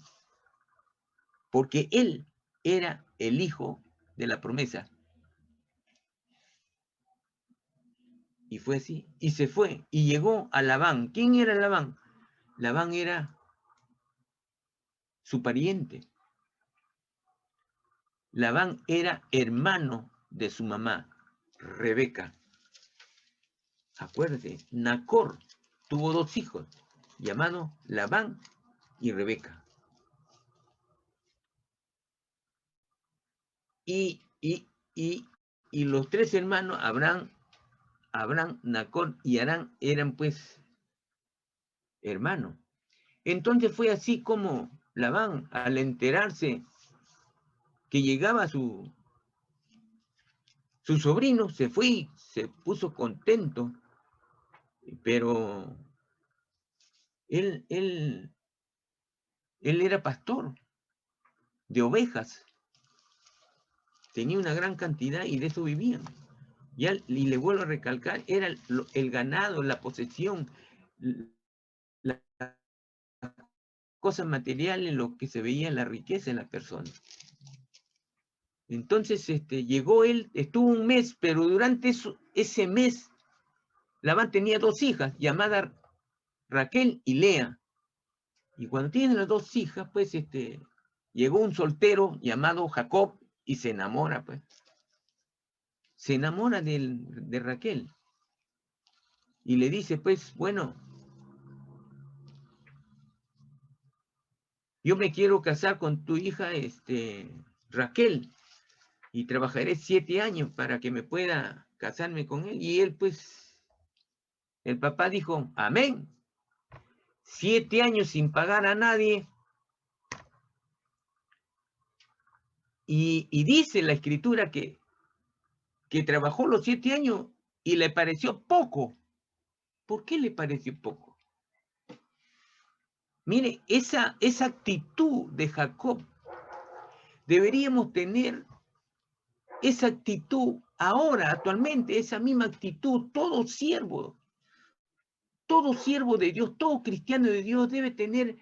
porque él era el hijo de la promesa. Y fue así, y se fue, y llegó a Labán. ¿Quién era Labán? Labán era su pariente. Labán era hermano de su mamá, Rebeca. Acuérdate, Nacor tuvo 2 hijos, llamados Labán y Rebeca. Y los 3 hermanos, Abraham, Nacor y Harán, eran pues hermanos. Entonces fue así como Labán, al enterarse que llegaba su sobrino, se fue y se puso contento, pero él era pastor de ovejas, tenía una gran cantidad y de eso vivían. Y le vuelvo a recalcar, era el ganado, la posesión, las cosas materiales, lo que se veía la riqueza en la persona. Entonces llegó él, estuvo un mes, pero durante ese mes, Labán tenía 2 hijas, llamadas Raquel y Lea. Y cuando tienen las 2 hijas, pues llegó un soltero llamado Jacob y se enamora, pues. Se enamora de Raquel. Y le dice, pues, bueno, yo me quiero casar con tu hija, Raquel, y trabajaré 7 años para que me pueda casarme con él. Y él, pues, el papá dijo, amén. 7 años sin pagar a nadie. Y dice la escritura que trabajó los 7 años y le pareció poco. ¿Por qué le pareció poco? Mire, esa actitud de Jacob, deberíamos tener esa actitud ahora, actualmente, esa misma actitud. Todo siervo de Dios, todo cristiano de Dios debe tener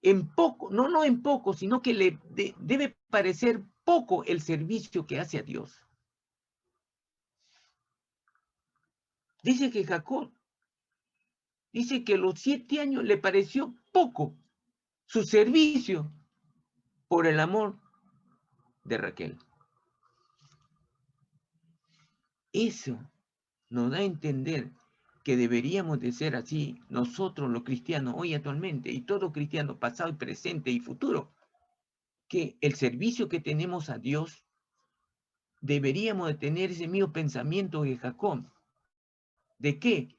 en poco, no en poco, sino que debe parecer poco el servicio que hace a Dios. Dice que Jacob, dice que los 7 años le pareció poco su servicio por el amor de Raquel. Eso nos da a entender que deberíamos de ser así nosotros los cristianos hoy actualmente, y todo cristiano pasado y presente y futuro, que el servicio que tenemos a Dios deberíamos de tener ese mismo pensamiento de Jacob. ¿De qué?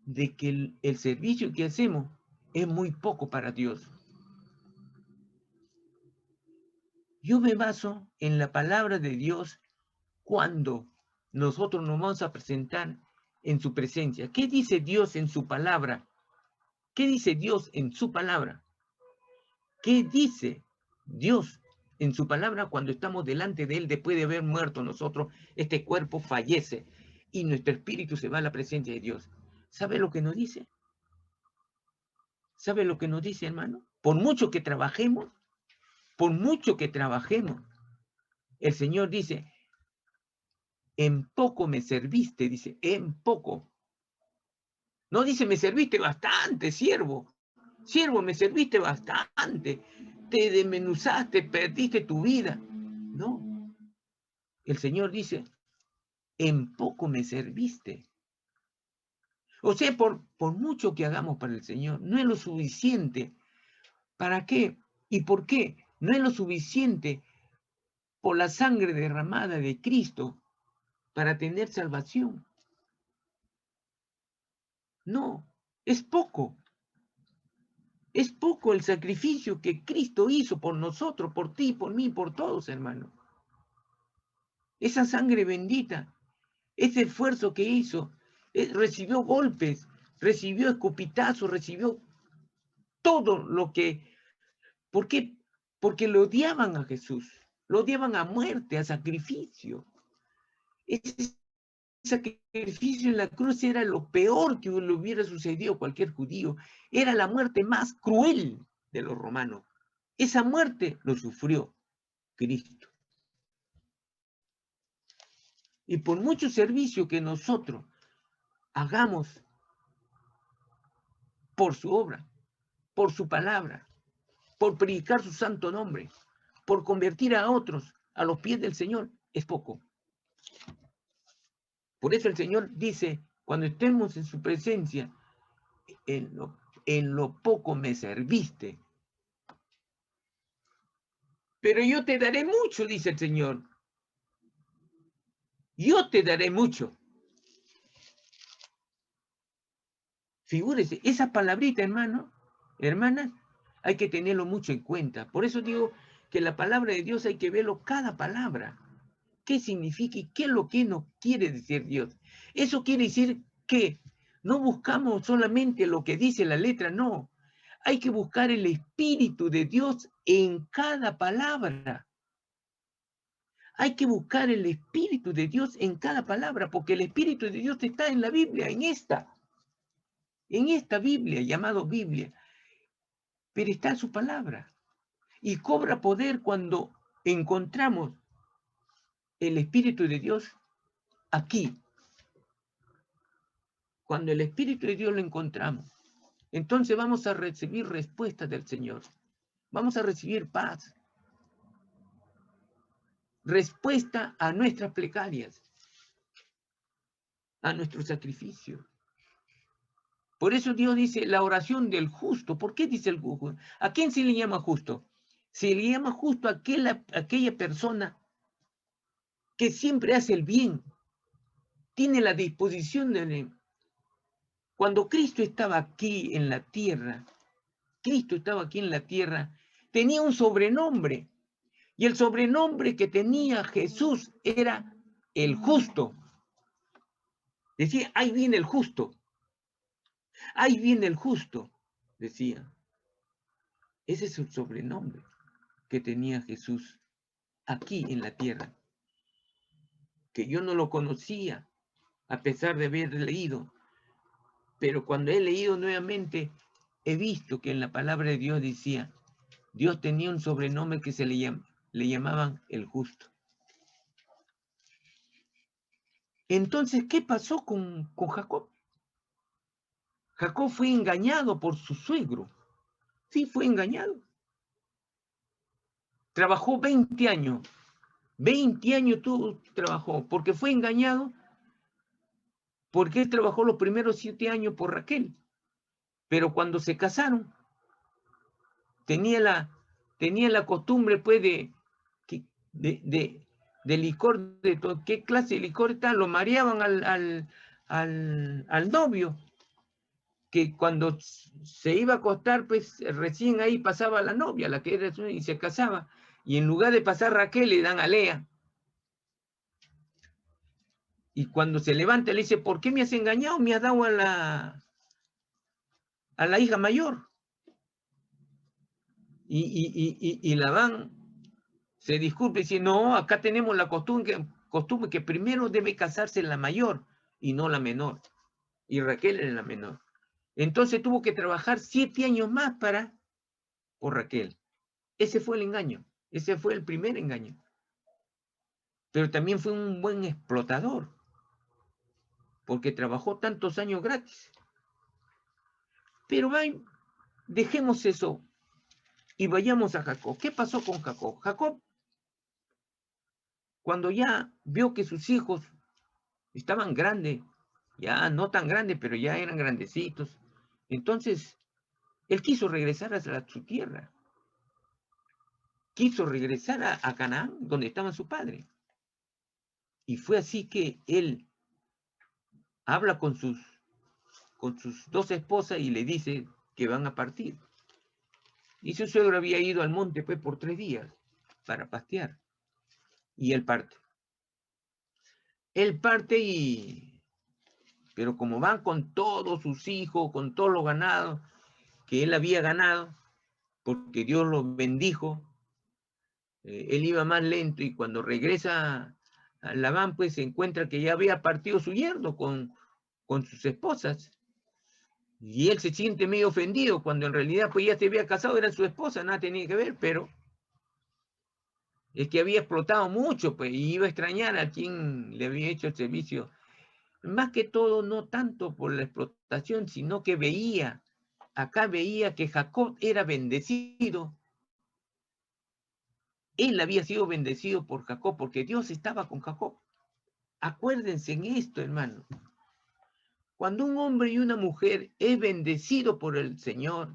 De que el servicio que hacemos es muy poco para Dios. Yo me baso en la palabra de Dios cuando nosotros nos vamos a presentar en su presencia. ¿Qué dice Dios en su palabra? ¿Qué dice Dios en su palabra? ¿Qué dice Dios en su palabra cuando estamos delante de Él después de haber muerto nosotros? Este cuerpo fallece y nuestro espíritu se va a la presencia de Dios. ¿Sabe lo que nos dice? ¿Sabe lo que nos dice, hermano? Por mucho que trabajemos, el Señor dice, en poco me serviste, dice, en poco. No dice, me serviste bastante, siervo. Siervo, me serviste bastante. Te desmenuzaste, perdiste tu vida. No. El Señor dice, en poco me serviste. O sea, por mucho que hagamos para el Señor, no es lo suficiente. ¿Para qué? ¿Y por qué? No es lo suficiente por la sangre derramada de Cristo para tener salvación. No, es poco. Es poco el sacrificio que Cristo hizo por nosotros, por ti, por mí, por todos, hermano. Esa sangre bendita, ese esfuerzo que hizo, recibió golpes, recibió escupitazos, recibió todo lo que... ¿Por qué? Porque lo odiaban a Jesús, lo odiaban a muerte, a sacrificio. Ese sacrificio en la cruz era lo peor que le hubiera sucedido a cualquier judío. Era la muerte más cruel de los romanos. Esa muerte lo sufrió Cristo. Y por mucho servicio que nosotros hagamos por su obra, por su palabra, por predicar su santo nombre, por convertir a otros a los pies del Señor, es poco. Por eso el Señor dice, cuando estemos en su presencia, en lo poco me serviste, pero yo te daré mucho, dice el Señor. Yo te daré mucho. Figúrese, esa palabrita, hermano, hermanas, hay que tenerlo mucho en cuenta. Por eso digo que la palabra de Dios hay que verlo cada palabra. ¿Qué significa y qué es lo que nos quiere decir Dios? Eso quiere decir que no buscamos solamente lo que dice la letra, no. Hay que buscar el Espíritu de Dios en cada palabra. Hay que buscar el Espíritu de Dios en cada palabra, porque el Espíritu de Dios está en la Biblia, en esta Biblia, llamado Biblia. Pero está en su palabra. Y cobra poder cuando encontramos el Espíritu de Dios aquí. Cuando el Espíritu de Dios lo encontramos, entonces vamos a recibir respuestas del Señor. Vamos a recibir paz. Respuesta a nuestras plegarias, a nuestro sacrificio. Por eso Dios dice la oración del justo. ¿Por qué dice el justo? ¿A quién se le llama justo? Se le llama justo a aquella persona que siempre hace el bien, tiene la disposición de él. Cuando Cristo estaba aquí en la tierra, tenía un sobrenombre. Y el sobrenombre que tenía Jesús era el justo. Decía, ahí viene el justo. Ahí viene el justo, decía. Ese es el sobrenombre que tenía Jesús aquí en la tierra. Que yo no lo conocía, a pesar de haber leído. Pero cuando he leído nuevamente, he visto que en la palabra de Dios decía, Dios tenía un sobrenombre que le llamaban el justo. Entonces, ¿qué pasó con Jacob? Jacob fue engañado por su suegro. Sí, fue engañado. Trabajó 20 años. 20 años trabajó, porque fue engañado, porque él trabajó los primeros 7 años por Raquel. Pero cuando se casaron, tenía la costumbre, pues, de licor, ¿qué clase de licor está? Lo mareaban al novio, que cuando se iba a acostar, pues recién ahí pasaba la novia, la que era y se casaba, y en lugar de pasar Raquel le dan a Lea. Y cuando se levanta le dice, ¿por qué me has engañado? Me has dado a la hija mayor. Y Labán se disculpa y dice, no, acá tenemos la costumbre que primero debe casarse la mayor y no la menor. Y Raquel era la menor. Entonces tuvo que trabajar 7 años más por Raquel. Ese fue el engaño. Ese fue el primer engaño. Pero también fue un buen explotador, porque trabajó tantos años gratis. Pero dejemos eso y vayamos a Jacob. ¿Qué pasó con Jacob? Jacob, cuando ya vio que sus hijos estaban grandes, ya no tan grandes, pero ya eran grandecitos, entonces él quiso regresar a su tierra. Quiso regresar a Canaán, donde estaba su padre. Y fue así que él habla con sus 2 esposas y le dice que van a partir. Y su suegro había ido al monte pues por 3 días para pastear. Y él parte. Pero como van con todos sus hijos, con todos los ganados que él había ganado, porque Dios los bendijo, él iba más lento y cuando regresa Labán pues se encuentra que ya había partido su yerno con sus esposas. Y él se siente medio ofendido cuando en realidad pues ya se había casado, era su esposa, nada tenía que ver, pero es que había explotado mucho, pues, y iba a extrañar a quien le había hecho el servicio. Más que todo, no tanto por la explotación, sino que acá veía que Jacob era bendecido. Él había sido bendecido por Jacob, porque Dios estaba con Jacob. Acuérdense en esto, hermano. Cuando un hombre y una mujer es bendecido por el Señor,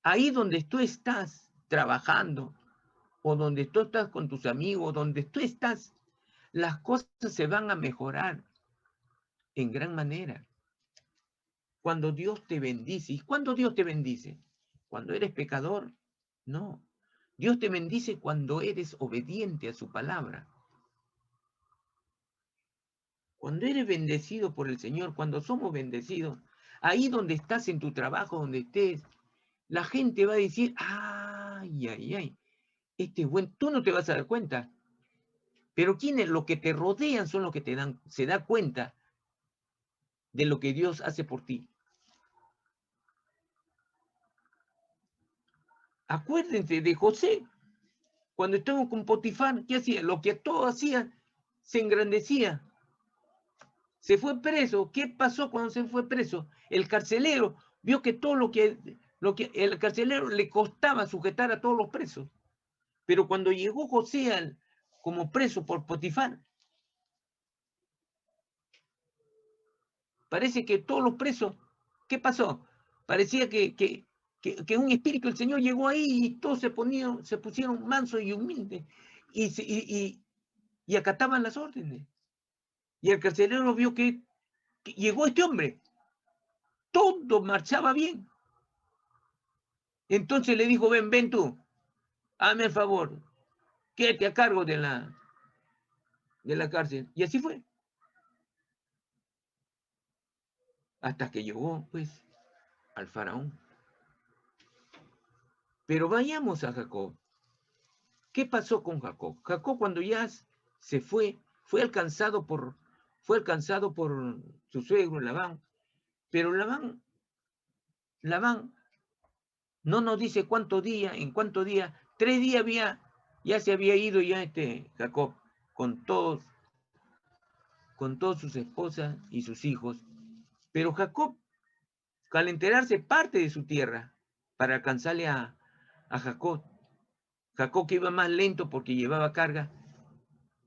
ahí donde tú estás trabajando, o donde tú estás con tus amigos, donde tú estás, las cosas se van a mejorar en gran manera. Cuando Dios te bendice. ¿Y cuándo Dios te bendice? ¿Cuando eres pecador? No. Dios te bendice cuando eres obediente a su palabra. Cuando eres bendecido por el Señor, cuando somos bendecidos, ahí donde estás en tu trabajo, donde estés, la gente va a decir, ay, ay, ay, este es bueno. Tú no te vas a dar cuenta, pero quienes, los que te rodean son los que se dan cuenta de lo que Dios hace por ti. Acuérdense de José, cuando estuvo con Potifar, ¿qué hacía? Lo que todos hacían, se engrandecía. Se fue preso. ¿Qué pasó cuando se fue preso? El carcelero vio que todo lo que el carcelero le costaba sujetar a todos los presos. Pero cuando llegó José como preso por Potifar, parece que todos los presos, ¿qué pasó? Parecía que un espíritu del Señor llegó ahí y todos se pusieron mansos y humildes y acataban las órdenes. Y el carcelero vio que llegó este hombre, todo marchaba bien. Entonces le dijo, ven tú, hazme el favor, quédate a cargo de la cárcel. Y así fue. Hasta que llegó, pues, al faraón. Pero vayamos a Jacob. ¿Qué pasó con Jacob? Jacob cuando ya se fue alcanzado por su suegro Labán. Pero Labán no nos dice en cuántos días, 3 días ya se había ido ya Jacob con todas sus esposas y sus hijos. Pero Jacob, al enterarse, parte de su tierra para alcanzarle a Jacob. Jacob que iba más lento porque llevaba carga,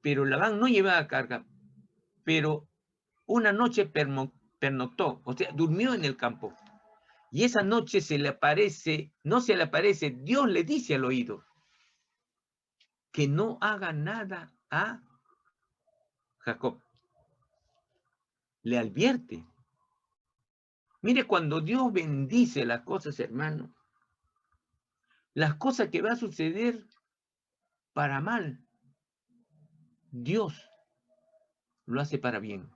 pero Labán no llevaba carga, pero una noche pernoctó, o sea, durmió en el campo. Y esa noche no se le aparece, Dios le dice al oído que no haga nada a Jacob. Le advierte. Mire, cuando Dios bendice las cosas, hermano, las cosas que va a suceder para mal, Dios lo hace para bien.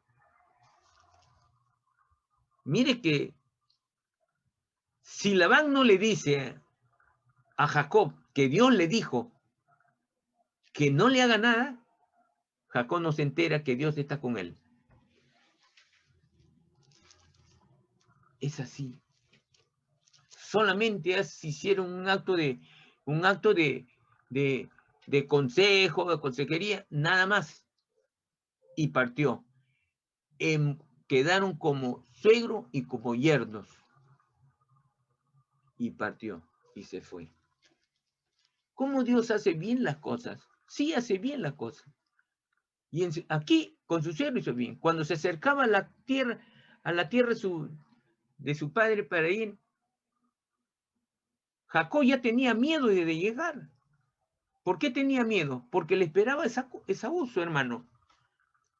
Mire que si Labán no le dice a Jacob que Dios le dijo que no le haga nada, Jacob no se entera que Dios está con él. Es así. Solamente hicieron un acto de consejo, de consejería, nada más. Y partió. Quedaron como suegro y como yernos. Y partió y se fue. ¿Cómo Dios hace bien las cosas? Sí hace bien las cosas. Y aquí con su suegro hizo bien. Cuando se acercaba a la tierra de su padre para ir, Jacob ya tenía miedo de llegar. ¿Por qué tenía miedo? Porque le esperaba Esaú, su hermano.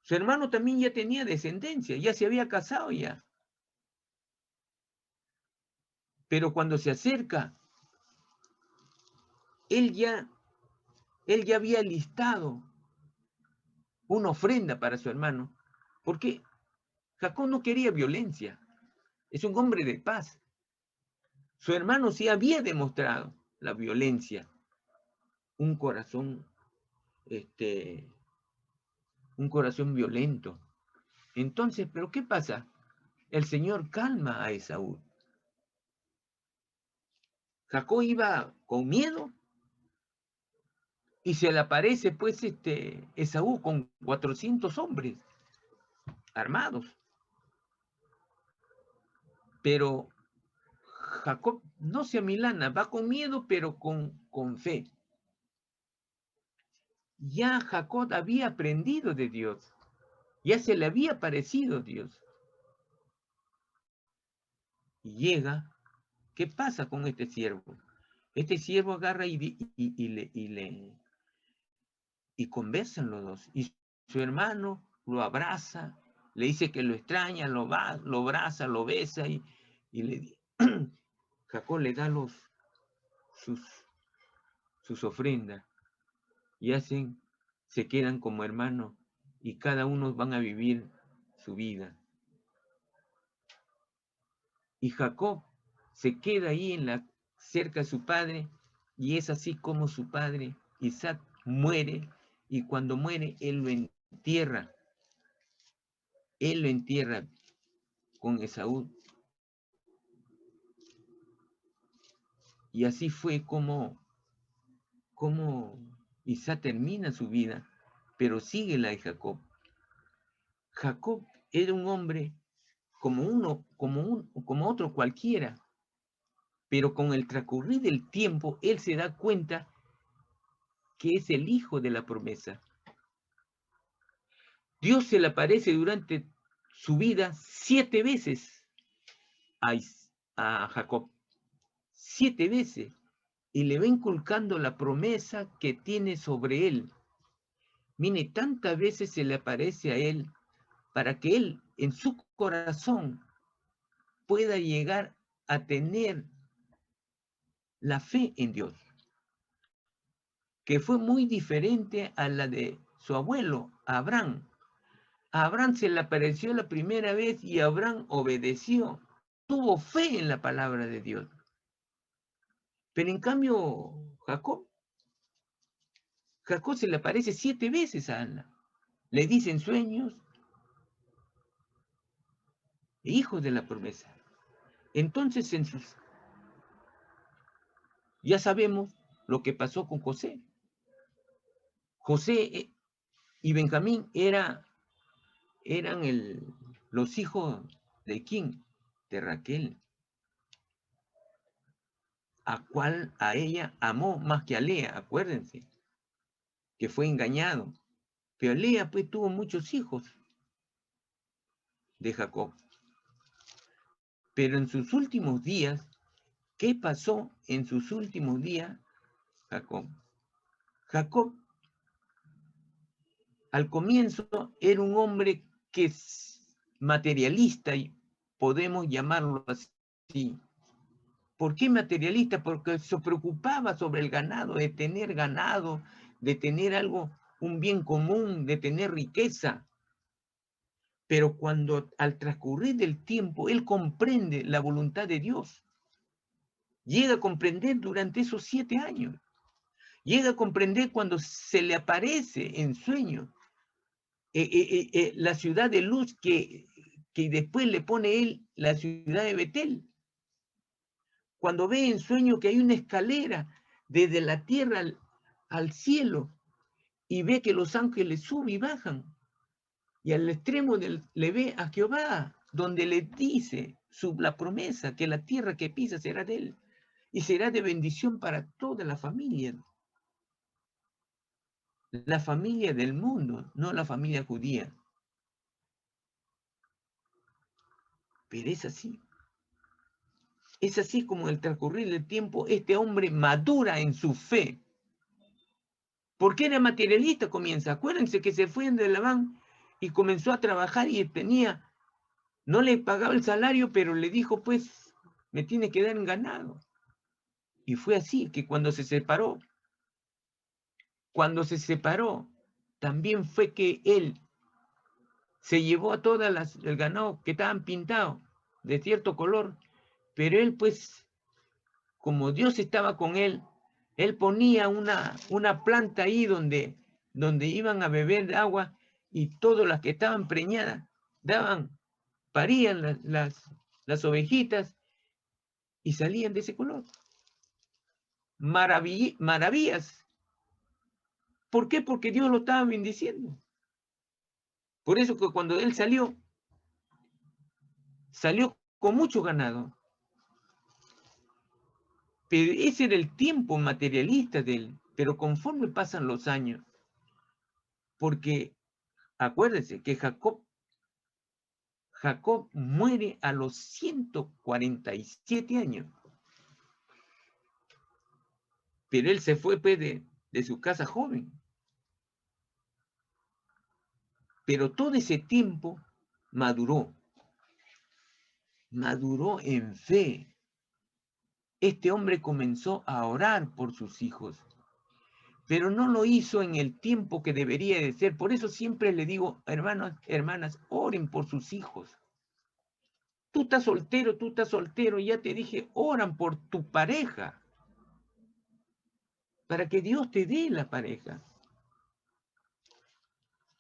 Su hermano también ya tenía descendencia, ya se había casado ya. Pero cuando se acerca, él ya había listado una ofrenda para su hermano, porque Jacob no quería violencia, es un hombre de paz. Su hermano sí había demostrado la violencia, un corazón un corazón violento. Entonces, ¿pero qué pasa? El Señor calma a Esaú. Jacob iba con miedo y se le aparece pues Esaú con 400 hombres armados. Pero Jacob no se amilana, va con miedo, pero con fe. Ya Jacob había aprendido de Dios, ya se le había parecido Dios. Y llega, ¿qué pasa con este siervo? Este siervo agarra y conversan los dos. Y su hermano lo abraza, le dice que lo extraña, lo abraza, lo besa y Jacob le da sus ofrendas y se quedan como hermanos y cada uno van a vivir su vida. Y Jacob se queda ahí cerca de su padre y es así como su padre Isaac muere y cuando muere él lo entierra. Él lo entierra con Esaú. Y así fue como Isaac termina su vida, pero sigue la de Jacob. Jacob era un hombre como otro cualquiera, pero con el transcurrir del tiempo, él se da cuenta que es el hijo de la promesa. Dios se le aparece durante su vida 7 veces a Jacob, 7 veces, y le va inculcando la promesa que tiene sobre él. Mire, tantas veces se le aparece a él para que él en su corazón pueda llegar a tener la fe en Dios, que fue muy diferente a la de su abuelo, Abraham. A Abraham se le apareció la primera vez y Abraham obedeció, tuvo fe en la palabra de Dios. Pero en cambio, Jacob se le aparece 7 veces a Ana. Le dicen sueños, hijos de la promesa. Entonces, ya sabemos lo que pasó con José. José y Benjamín eran los hijos de ¿quién? De Raquel, a ella amó más que a Lea, acuérdense, que fue engañado. Pero Lea pues tuvo muchos hijos de Jacob. Pero en sus últimos días, ¿qué pasó en sus últimos días, Jacob? Jacob, al comienzo, era un hombre que es materialista, y podemos llamarlo así. ¿Por qué materialista? Porque se preocupaba sobre el ganado, de tener ganado, de tener algo, un bien común, de tener riqueza. Pero cuando al transcurrir del tiempo, él comprende la voluntad de Dios, llega a comprender durante esos 7 años, llega a comprender cuando se le aparece en sueño la ciudad de luz que después le pone él la ciudad de Betel. Cuando ve en sueño que hay una escalera desde la tierra al cielo y ve que los ángeles suben y bajan. Y al extremo le ve a Jehová, donde le dice la promesa que la tierra que pisa será de él y será de bendición para toda la familia del mundo, no la familia judía. Pero es así. Es así como en el transcurrir del tiempo este hombre madura en su fe. Porque era materialista comienza. Acuérdense que se fue de Labán y comenzó a trabajar y no le pagaba el salario, pero le dijo, pues, me tiene que dar en ganado. Y fue así que cuando se separó, también fue que él se llevó a todas el ganado que estaban pintados de cierto color, pero él pues, como Dios estaba con él ponía una planta ahí donde iban a beber agua y todas las que estaban preñadas parían las ovejitas y salían de ese color. Maravillas. ¿Por qué? Porque Dios lo estaba bendiciendo. Por eso que cuando él salió con mucho ganado. Pero ese era el tiempo materialista de él. Pero conforme pasan los años, porque acuérdense que Jacob muere a los 147 años. Pero él se fue pues, de su casa joven. Pero todo ese tiempo maduró en fe. Este hombre comenzó a orar por sus hijos, pero no lo hizo en el tiempo que debería de ser. Por eso siempre le digo, hermanos, hermanas, oren por sus hijos. Tú estás soltero, ya te dije, oran por tu pareja, para que Dios te dé la pareja.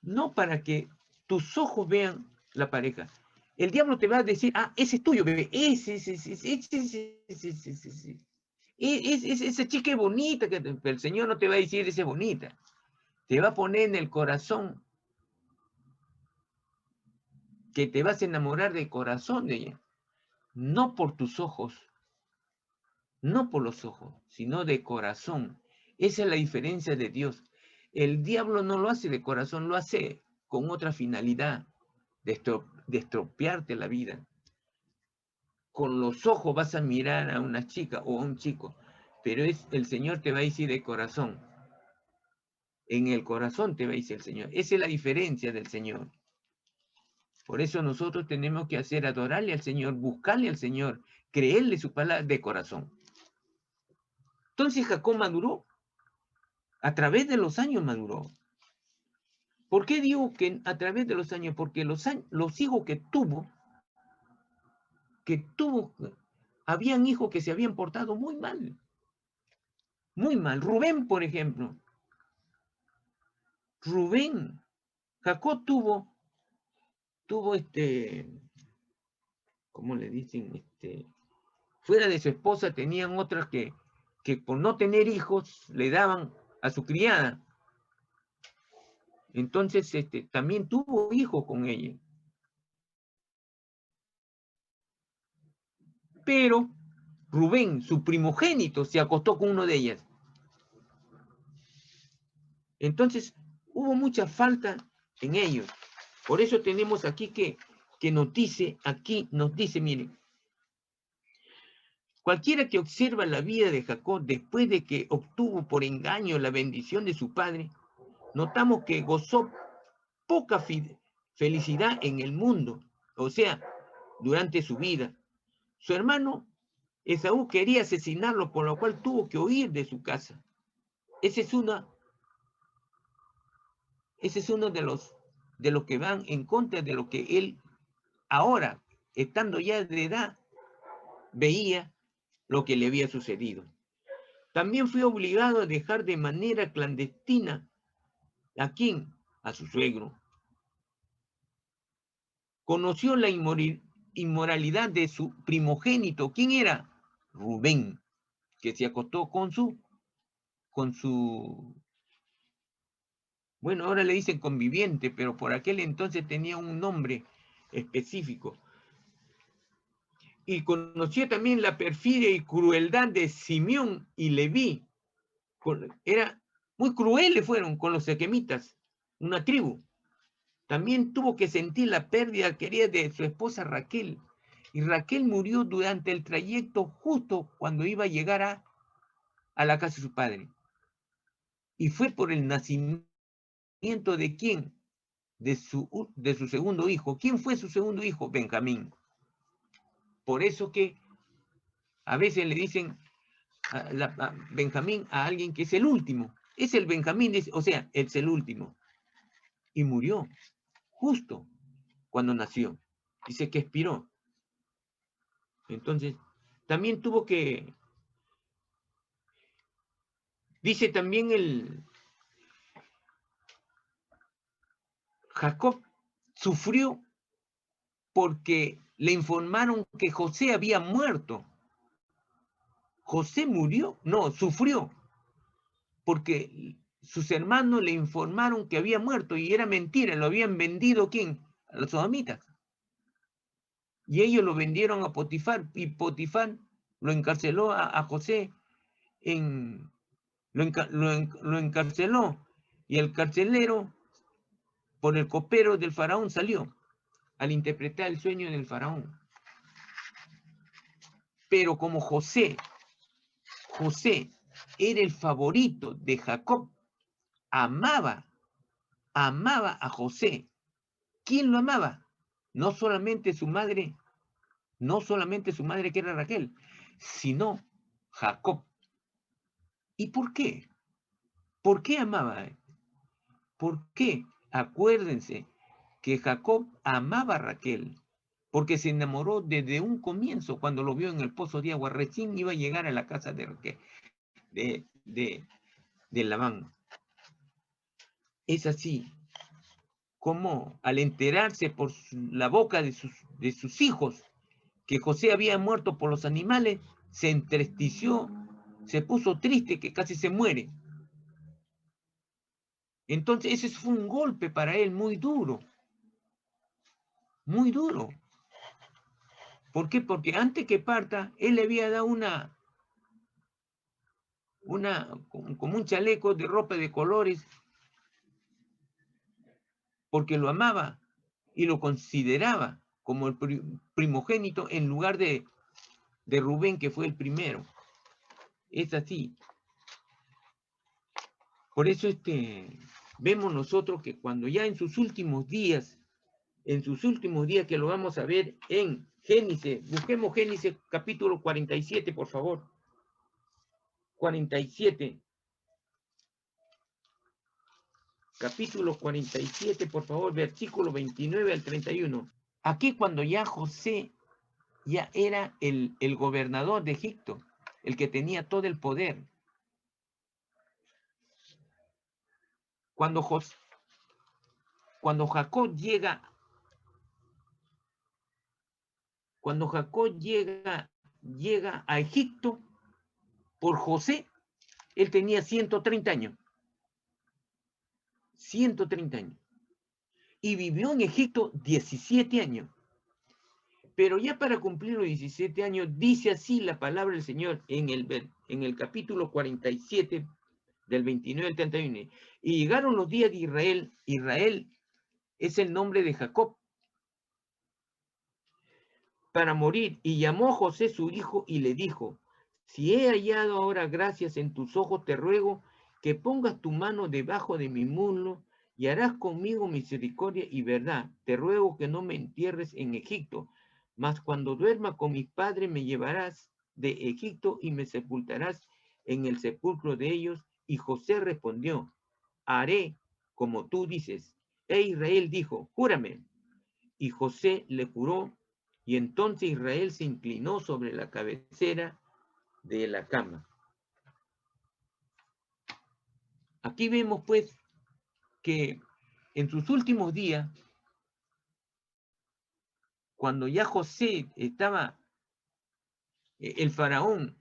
No para que tus ojos vean la pareja. El diablo te va a decir, ah, ese es tuyo, bebé, ese. Esa chica es bonita, pero el Señor no te va a decir esa es bonita. Te va a poner en el corazón que te vas a enamorar del corazón de ella. No por tus ojos, no por los ojos, sino de corazón. Esa es la diferencia de Dios. El diablo no lo hace de corazón, lo hace con otra finalidad, de estropearte la vida. Con los ojos vas a mirar a una chica o a un chico, pero el Señor te va a decir de corazón. En el corazón te va a decir el Señor. Esa es la diferencia del Señor. Por eso nosotros tenemos que hacer adorarle al Señor, buscarle al Señor, creerle su palabra de corazón. Entonces Jacob maduró. A través de los años maduró. ¿Por qué digo que a través de los años? Porque los hijos que tuvo, habían hijos que se habían portado muy mal. Muy mal. Rubén, por ejemplo. Rubén. Jacob tuvo ¿cómo le dicen? Fuera de su esposa tenían otras que por no tener hijos le daban a su criada. Entonces, también tuvo hijos con ella. Pero Rubén, su primogénito, se acostó con uno de ellas. Entonces, hubo mucha falta en ellos. Por eso tenemos aquí que nos dice, miren, cualquiera que observa la vida de Jacob después de que obtuvo por engaño la bendición de su padre, notamos que gozó poca felicidad en el mundo, o sea, durante su vida. Su hermano Esaú quería asesinarlo, por lo cual tuvo que huir de su casa. Ese es uno de los que van en contra de lo que él ahora, estando ya de edad, veía lo que le había sucedido. También fue obligado a dejar de manera clandestina ¿a quién? A su suegro. Conoció la inmoralidad de su primogénito. ¿Quién era? Rubén, que se acostó con su, bueno, ahora le dicen conviviente, pero por aquel entonces tenía un nombre específico. Y conoció también la perfidia y crueldad de Simeón y Leví. Era muy crueles fueron con los sequemitas, una tribu. También tuvo que sentir la pérdida querida de su esposa Raquel. Y Raquel murió durante el trayecto justo cuando iba a llegar a la casa de su padre. Y fue por el nacimiento de quién? De su segundo hijo. ¿Quién fue su segundo hijo? Benjamín. Por eso que a veces le dicen a Benjamín a alguien que es el último. Es el Benjamín, o sea, es el último. Y murió justo cuando nació. Dice que expiró. Entonces, también tuvo que... Dice también Jacob sufrió porque le informaron que José había muerto. José murió, no, sufrió, porque sus hermanos le informaron que había muerto y era mentira, lo habían vendido, ¿quién? A los sodomitas. Y ellos lo vendieron a Potifar, y Potifar lo encarceló a José, lo encarceló, y el carcelero, por el copero del faraón, salió al interpretar el sueño del faraón. Pero como José era el favorito de Jacob, amaba a José. ¿Quién lo amaba? No solamente su madre que era Raquel, sino Jacob. ¿Y por qué? ¿Por qué amaba? ¿Por qué? Acuérdense que Jacob amaba a Raquel, porque se enamoró desde un comienzo cuando lo vio en el pozo de agua. Recién iba a llegar a la casa de Raquel, de Labán. Es así como al enterarse por la boca de sus hijos que José había muerto por los animales, se entristeció, se puso triste, que casi se muere. Entonces ese fue un golpe para él muy duro, muy duro. ¿Por qué? Porque antes que parta, él le había dado como un chaleco de ropa de colores, porque lo amaba y lo consideraba como el primogénito en lugar de Rubén, que fue el primero. Es así. Por eso vemos nosotros que cuando ya en sus últimos días, que lo vamos a ver en Génesis, busquemos Génesis capítulo 47, por favor. 47. Capítulo 47, por favor, versículo 29 al 31. Aquí cuando ya José ya era el gobernador de Egipto, el que tenía todo el poder. Cuando Jacob llega a Egipto por José, él tenía 130 años. 130 años. Y vivió en Egipto 17 años. Pero ya para cumplir los 17 años, dice así la palabra del Señor en el capítulo 47, del 29 al 31. Y llegaron los días de Israel. Israel es el nombre de Jacob, para morir. Y llamó a José su hijo y le dijo: si he hallado ahora gracias en tus ojos, te ruego que pongas tu mano debajo de mi muslo y harás conmigo misericordia y verdad. Te ruego que no me entierres en Egipto, mas cuando duerma con mis padres me llevarás de Egipto y me sepultarás en el sepulcro de ellos. Y José respondió: haré como tú dices. E Israel dijo: júrame. Y José le juró, y entonces Israel se inclinó sobre la cabecera de la cama. Aquí vemos pues que en sus últimos días, cuando ya José estaba, el faraón,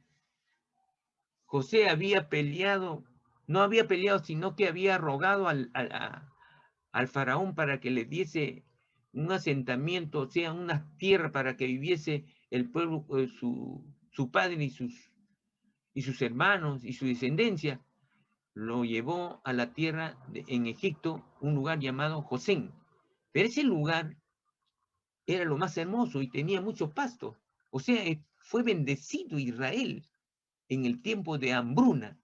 José había peleado, no había peleado, sino que había rogado al faraón para que le diese un asentamiento, o sea, una tierra para que viviese el pueblo, su padre y sus hermanos y su descendencia. Lo llevó a la tierra en Egipto, un lugar llamado Gosén. Pero ese lugar era lo más hermoso y tenía mucho pasto. O sea, fue bendecido Israel en el tiempo de hambruna.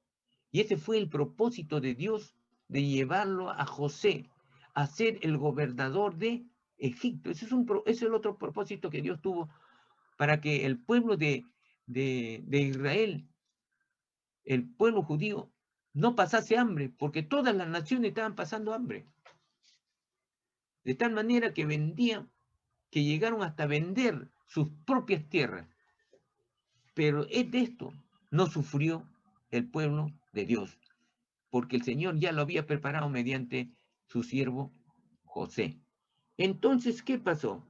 Y ese fue el propósito de Dios, de llevarlo a José a ser el gobernador de Egipto. Ese es el otro propósito que Dios tuvo, para que el pueblo de Israel, el pueblo judío, no pasase hambre, porque todas las naciones estaban pasando hambre. De tal manera que que llegaron hasta vender sus propias tierras. Pero es de esto no sufrió el pueblo de Dios, porque el Señor ya lo había preparado mediante su siervo José. Entonces, ¿qué pasó?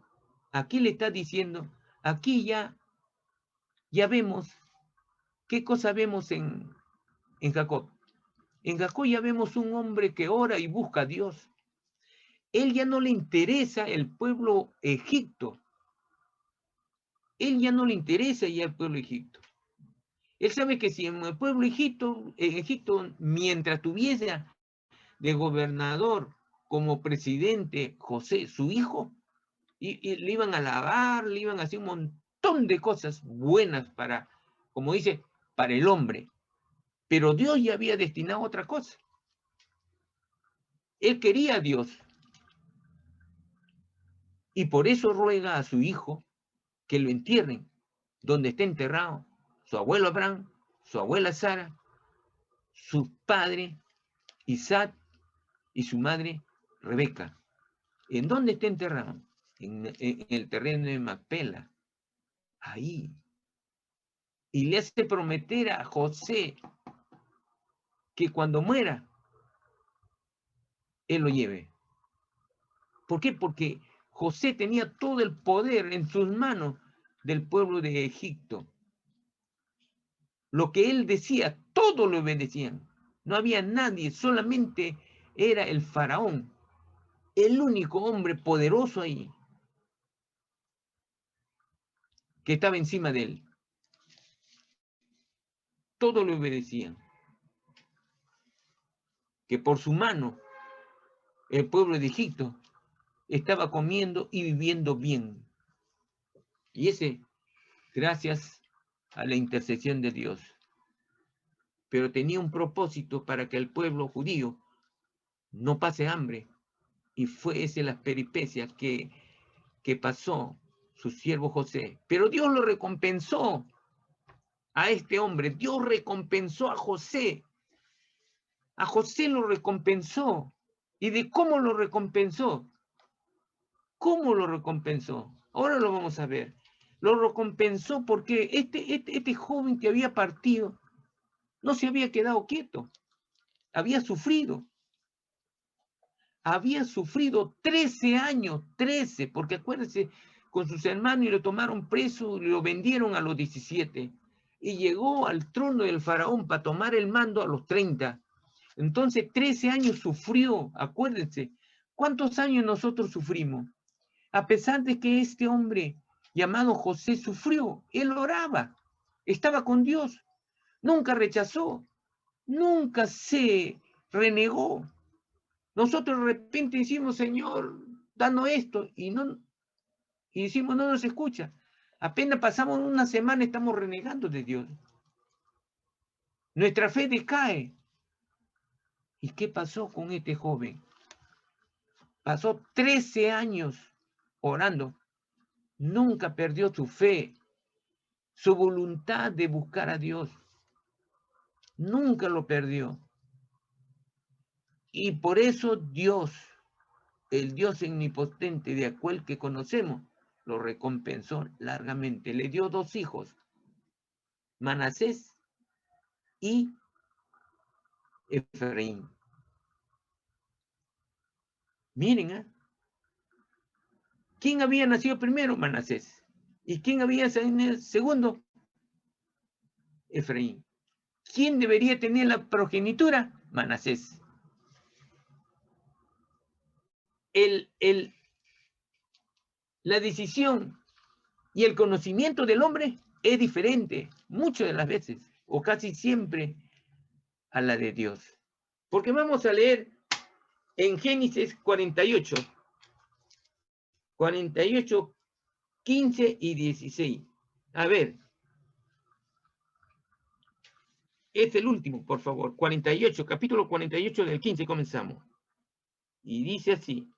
Aquí le está diciendo, aquí ya vemos, ¿qué cosa vemos en Jacob? En Jacob ya vemos un hombre que ora y busca a Dios. Él ya no le interesa el pueblo Egipto. Él ya no le interesa ya el pueblo Egipto. Él sabe que si en el pueblo Egipto, mientras tuviese de gobernador como presidente José, su hijo, y le iban a alabar, le iban a hacer un montón de cosas buenas para, como dice, para el hombre. Pero Dios ya había destinado otra cosa. Él quería a Dios. Y por eso ruega a su hijo que lo entierren donde está enterrado su abuelo Abraham, su abuela Sara, su padre Isaac y su madre Rebeca. ¿En dónde está enterrado? En el terreno de Macpela. Ahí. Y le hace prometer a José que cuando muera, él lo lleve. ¿Por qué? Porque José tenía todo el poder en sus manos del pueblo de Egipto. Lo que él decía, todo lo obedecían. No había nadie, solamente era el faraón, el único hombre poderoso ahí, que estaba encima de él. Todo lo obedecían. Que por su mano, el pueblo de Egipto estaba comiendo y viviendo bien. Y ese, gracias a la intercesión de Dios. Pero tenía un propósito para que el pueblo judío no pase hambre. Y fue esa la peripecia que pasó su siervo José. Pero Dios lo recompensó a este hombre. Dios recompensó a José. A José lo recompensó. ¿Y de cómo lo recompensó? ¿Cómo lo recompensó? Ahora lo vamos a ver. Lo recompensó porque este joven que había partido no se había quedado quieto. Había sufrido. Había sufrido 13 años, 13, porque acuérdense, con sus hermanos y lo tomaron preso y lo vendieron a los 17. Y llegó al trono del faraón para tomar el mando a los 30. Entonces, 13 años sufrió, acuérdense. ¿Cuántos años nosotros sufrimos? A pesar de que este hombre llamado José sufrió, él oraba, estaba con Dios, nunca rechazó, nunca se renegó. Nosotros de repente decimos, Señor, danos esto, y decimos, no nos escucha. Apenas pasamos una semana, estamos renegando de Dios. Nuestra fe decae. ¿Y qué pasó con este joven? Pasó 13 años orando. Nunca perdió su fe, su voluntad de buscar a Dios. Nunca lo perdió. Y por eso Dios, el Dios omnipotente de aquel que conocemos, lo recompensó largamente. Le dio 2 hijos, Manasés y Efraín. Miren, ¿eh? ¿Quién había nacido primero? Manasés. ¿Y quién había nacido segundo? Efraín. ¿Quién debería tener la progenitura? Manasés. La decisión y el conocimiento del hombre es diferente, muchas de las veces, o casi siempre, a la de Dios. Porque vamos a leer en Génesis 48, 15 y 16. A ver, es el último, por favor, 48, capítulo 48 del 15 comenzamos. Y dice así,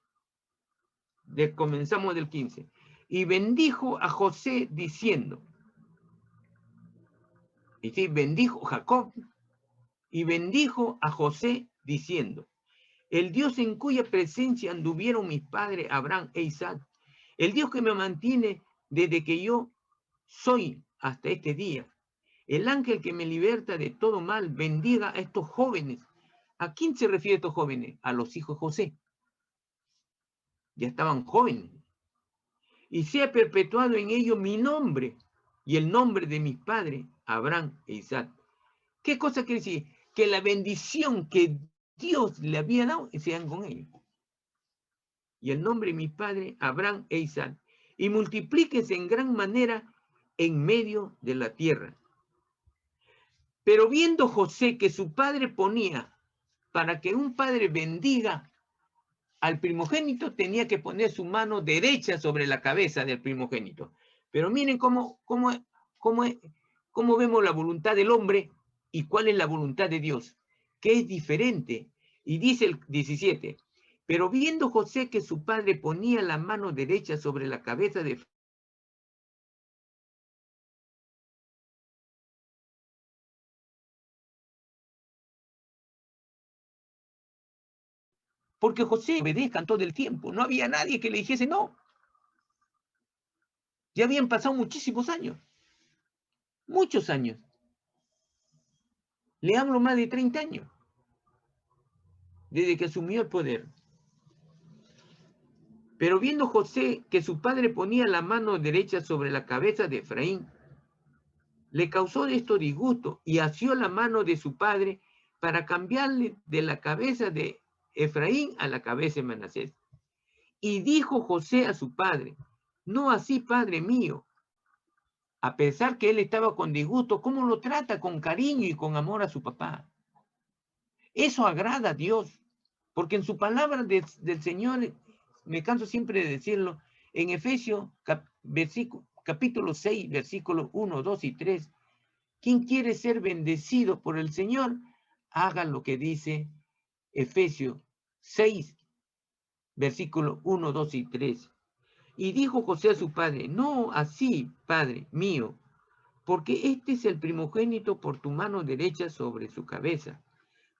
comenzamos del 15. Y bendijo a José diciendo, y sí, bendijo Jacob, y bendijo a José diciendo, el Dios en cuya presencia anduvieron mis padres Abraham e Isaac, el Dios que me mantiene desde que yo soy hasta este día, el ángel que me liberta de todo mal, bendiga a estos jóvenes. ¿A quién se refiere a estos jóvenes? A los hijos de José. ya estaban jóvenes. Y sea perpetuado en ellos mi nombre y el nombre de mis padres, Abraham e Isaac. ¿Qué cosa quiere decir? Que la bendición que Dios le había dado sean con ellos. Y el nombre de mis padres, Abraham e Isaac. Y multiplíquense en gran manera en medio de la tierra. Pero viendo José que su padre ponía, para que un padre bendiga al primogénito, tenía que poner su mano derecha sobre la cabeza del primogénito. Pero miren cómo vemos la voluntad del hombre y cuál es la voluntad de Dios, que es diferente. Y dice el 17, pero viendo José que su padre ponía la mano derecha sobre la cabeza de porque José obedezcan todo el tiempo. No había nadie que le dijese no. Ya habían pasado muchísimos años. Muchos años. Le hablo más de 30 años. Desde que asumió el poder. Pero viendo José que su padre ponía la mano derecha sobre la cabeza de Efraín, le causó esto disgusto y asió la mano de su padre para cambiarle de la cabeza de Efraín a la cabeza de Manasés. Y dijo José a su padre, no así, padre mío. A pesar que él estaba con disgusto, ¿cómo lo trata con cariño y con amor a su papá? Eso agrada a Dios, porque en su palabra del Señor, me canso siempre de decirlo, en Efesios capítulo 6, versículos 1, 2 y 3, ¿quién quiere ser bendecido por el Señor? Haga lo que dice Efesios 6, versículos 1, 2 y 3. Y dijo José a su padre, no así, padre mío, porque este es el primogénito por tu mano derecha sobre su cabeza.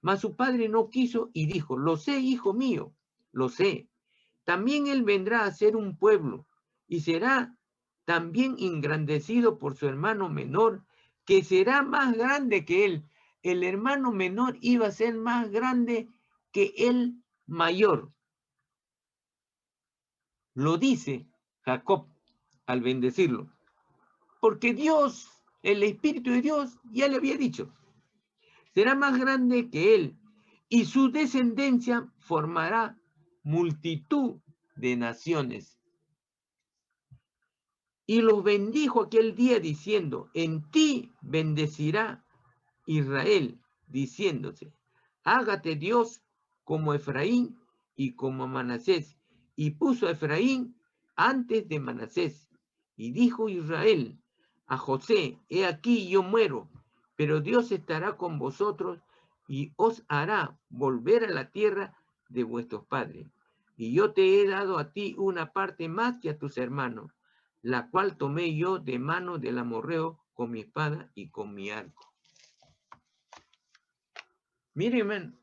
Mas su padre no quiso y dijo, lo sé, hijo mío, lo sé. También él vendrá a ser un pueblo y será también engrandecido por su hermano menor, que será más grande que él. El hermano menor iba a ser más grande que el mayor. Lo dice Jacob al bendecirlo. Porque Dios, el Espíritu de Dios, ya le había dicho, será más grande que él, y su descendencia formará multitud de naciones. Y los bendijo aquel día diciendo, en ti bendecirá Israel, diciéndose, hágate Dios como Efraín y como Manasés. Y puso a Efraín antes de Manasés. Y dijo Israel a José, he aquí yo muero, pero Dios estará con vosotros y os hará volver a la tierra de vuestros padres. Y yo te he dado a ti una parte más que a tus hermanos, la cual tomé yo de mano del amorreo con mi espada y con mi arco. Miren, hermano,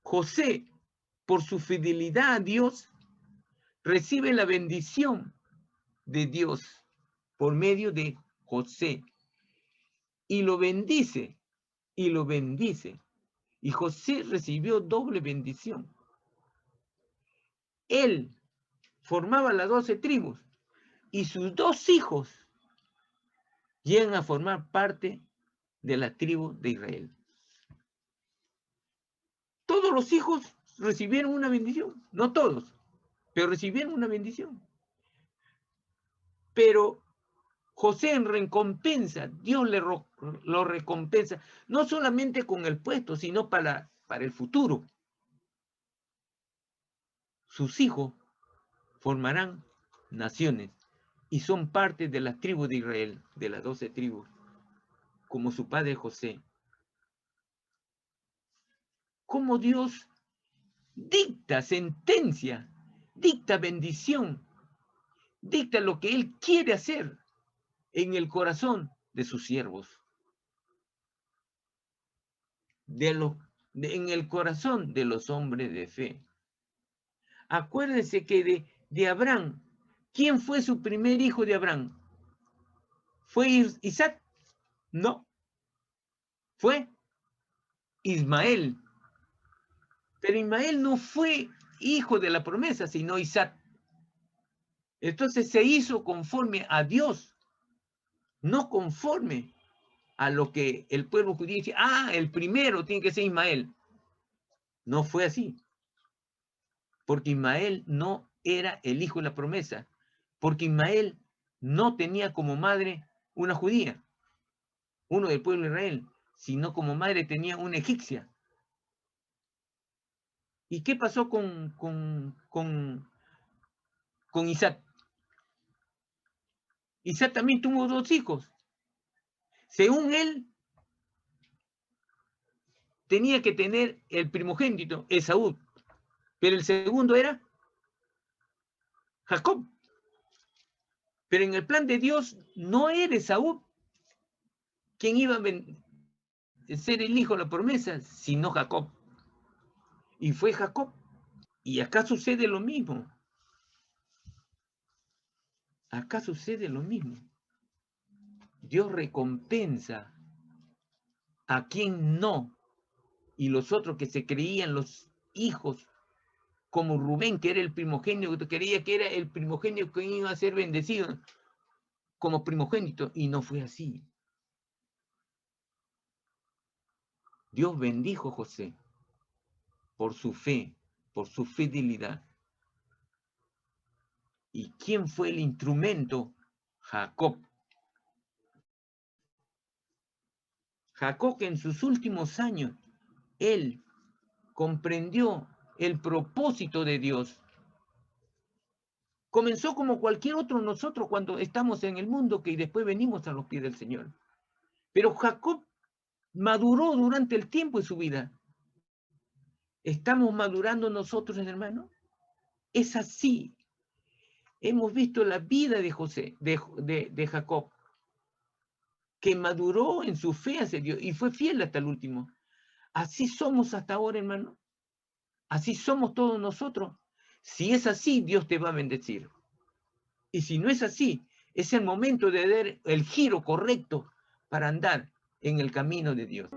José, por su fidelidad a Dios, recibe la bendición de Dios por medio de José. Y lo bendice, y lo bendice. Y José recibió doble bendición. Él formaba las 12 tribus y sus 2 hijos llegan a formar parte de la tribu de Israel. Todos los hijos recibieron una bendición, no todos, pero recibieron una bendición. Pero José en recompensa, Dios lo recompensa, no solamente con el puesto, sino para el futuro. Sus hijos formarán naciones y son parte de las tribus de Israel, de las 12 tribus, como su padre José. Como Dios dicta sentencia, dicta bendición, dicta lo que Él quiere hacer en el corazón de sus siervos, en el corazón de los hombres de fe. Acuérdense que de Abraham, ¿quién fue su primer hijo de Abraham? ¿Fue Isaac? No. Fue Ismael. Pero Ismael no fue hijo de la promesa, sino Isaac. Entonces se hizo conforme a Dios, no conforme a lo que el pueblo judío dice, el primero tiene que ser Ismael. No fue así, porque Ismael no era el hijo de la promesa, porque Ismael no tenía como madre una judía, uno del pueblo de Israel, sino como madre tenía una egipcia. ¿Y qué pasó con Isaac? Isaac también tuvo 2 hijos. Según él, tenía que tener el primogénito, Esaú, pero el segundo era Jacob. Pero en el plan de Dios no era Esaú quien iba a ser el hijo de la promesa, sino Jacob. Y fue Jacob. Y acá sucede lo mismo. Acá sucede lo mismo. Dios recompensa a quien no. Y los otros que se creían los hijos, como Rubén, que era el primogénito, que creía que era el primogénito que iba a ser bendecido como primogénito, y no fue así. Dios bendijo a José por su fe, por su fidelidad. ¿Y quién fue el instrumento? Jacob. Jacob, que en sus últimos años, él comprendió el propósito de Dios. Comenzó como cualquier otro nosotros cuando estamos en el mundo, que después venimos a los pies del Señor. Pero Jacob maduró durante el tiempo de su vida. ¿Estamos madurando nosotros, hermano? Es así. Hemos visto la vida de José, de Jacob, que maduró en su fe hacia Dios y fue fiel hasta el último. Así somos hasta ahora, hermano. Así somos todos nosotros. Si es así, Dios te va a bendecir. Y si no es así, es el momento de dar el giro correcto para andar en el camino de Dios.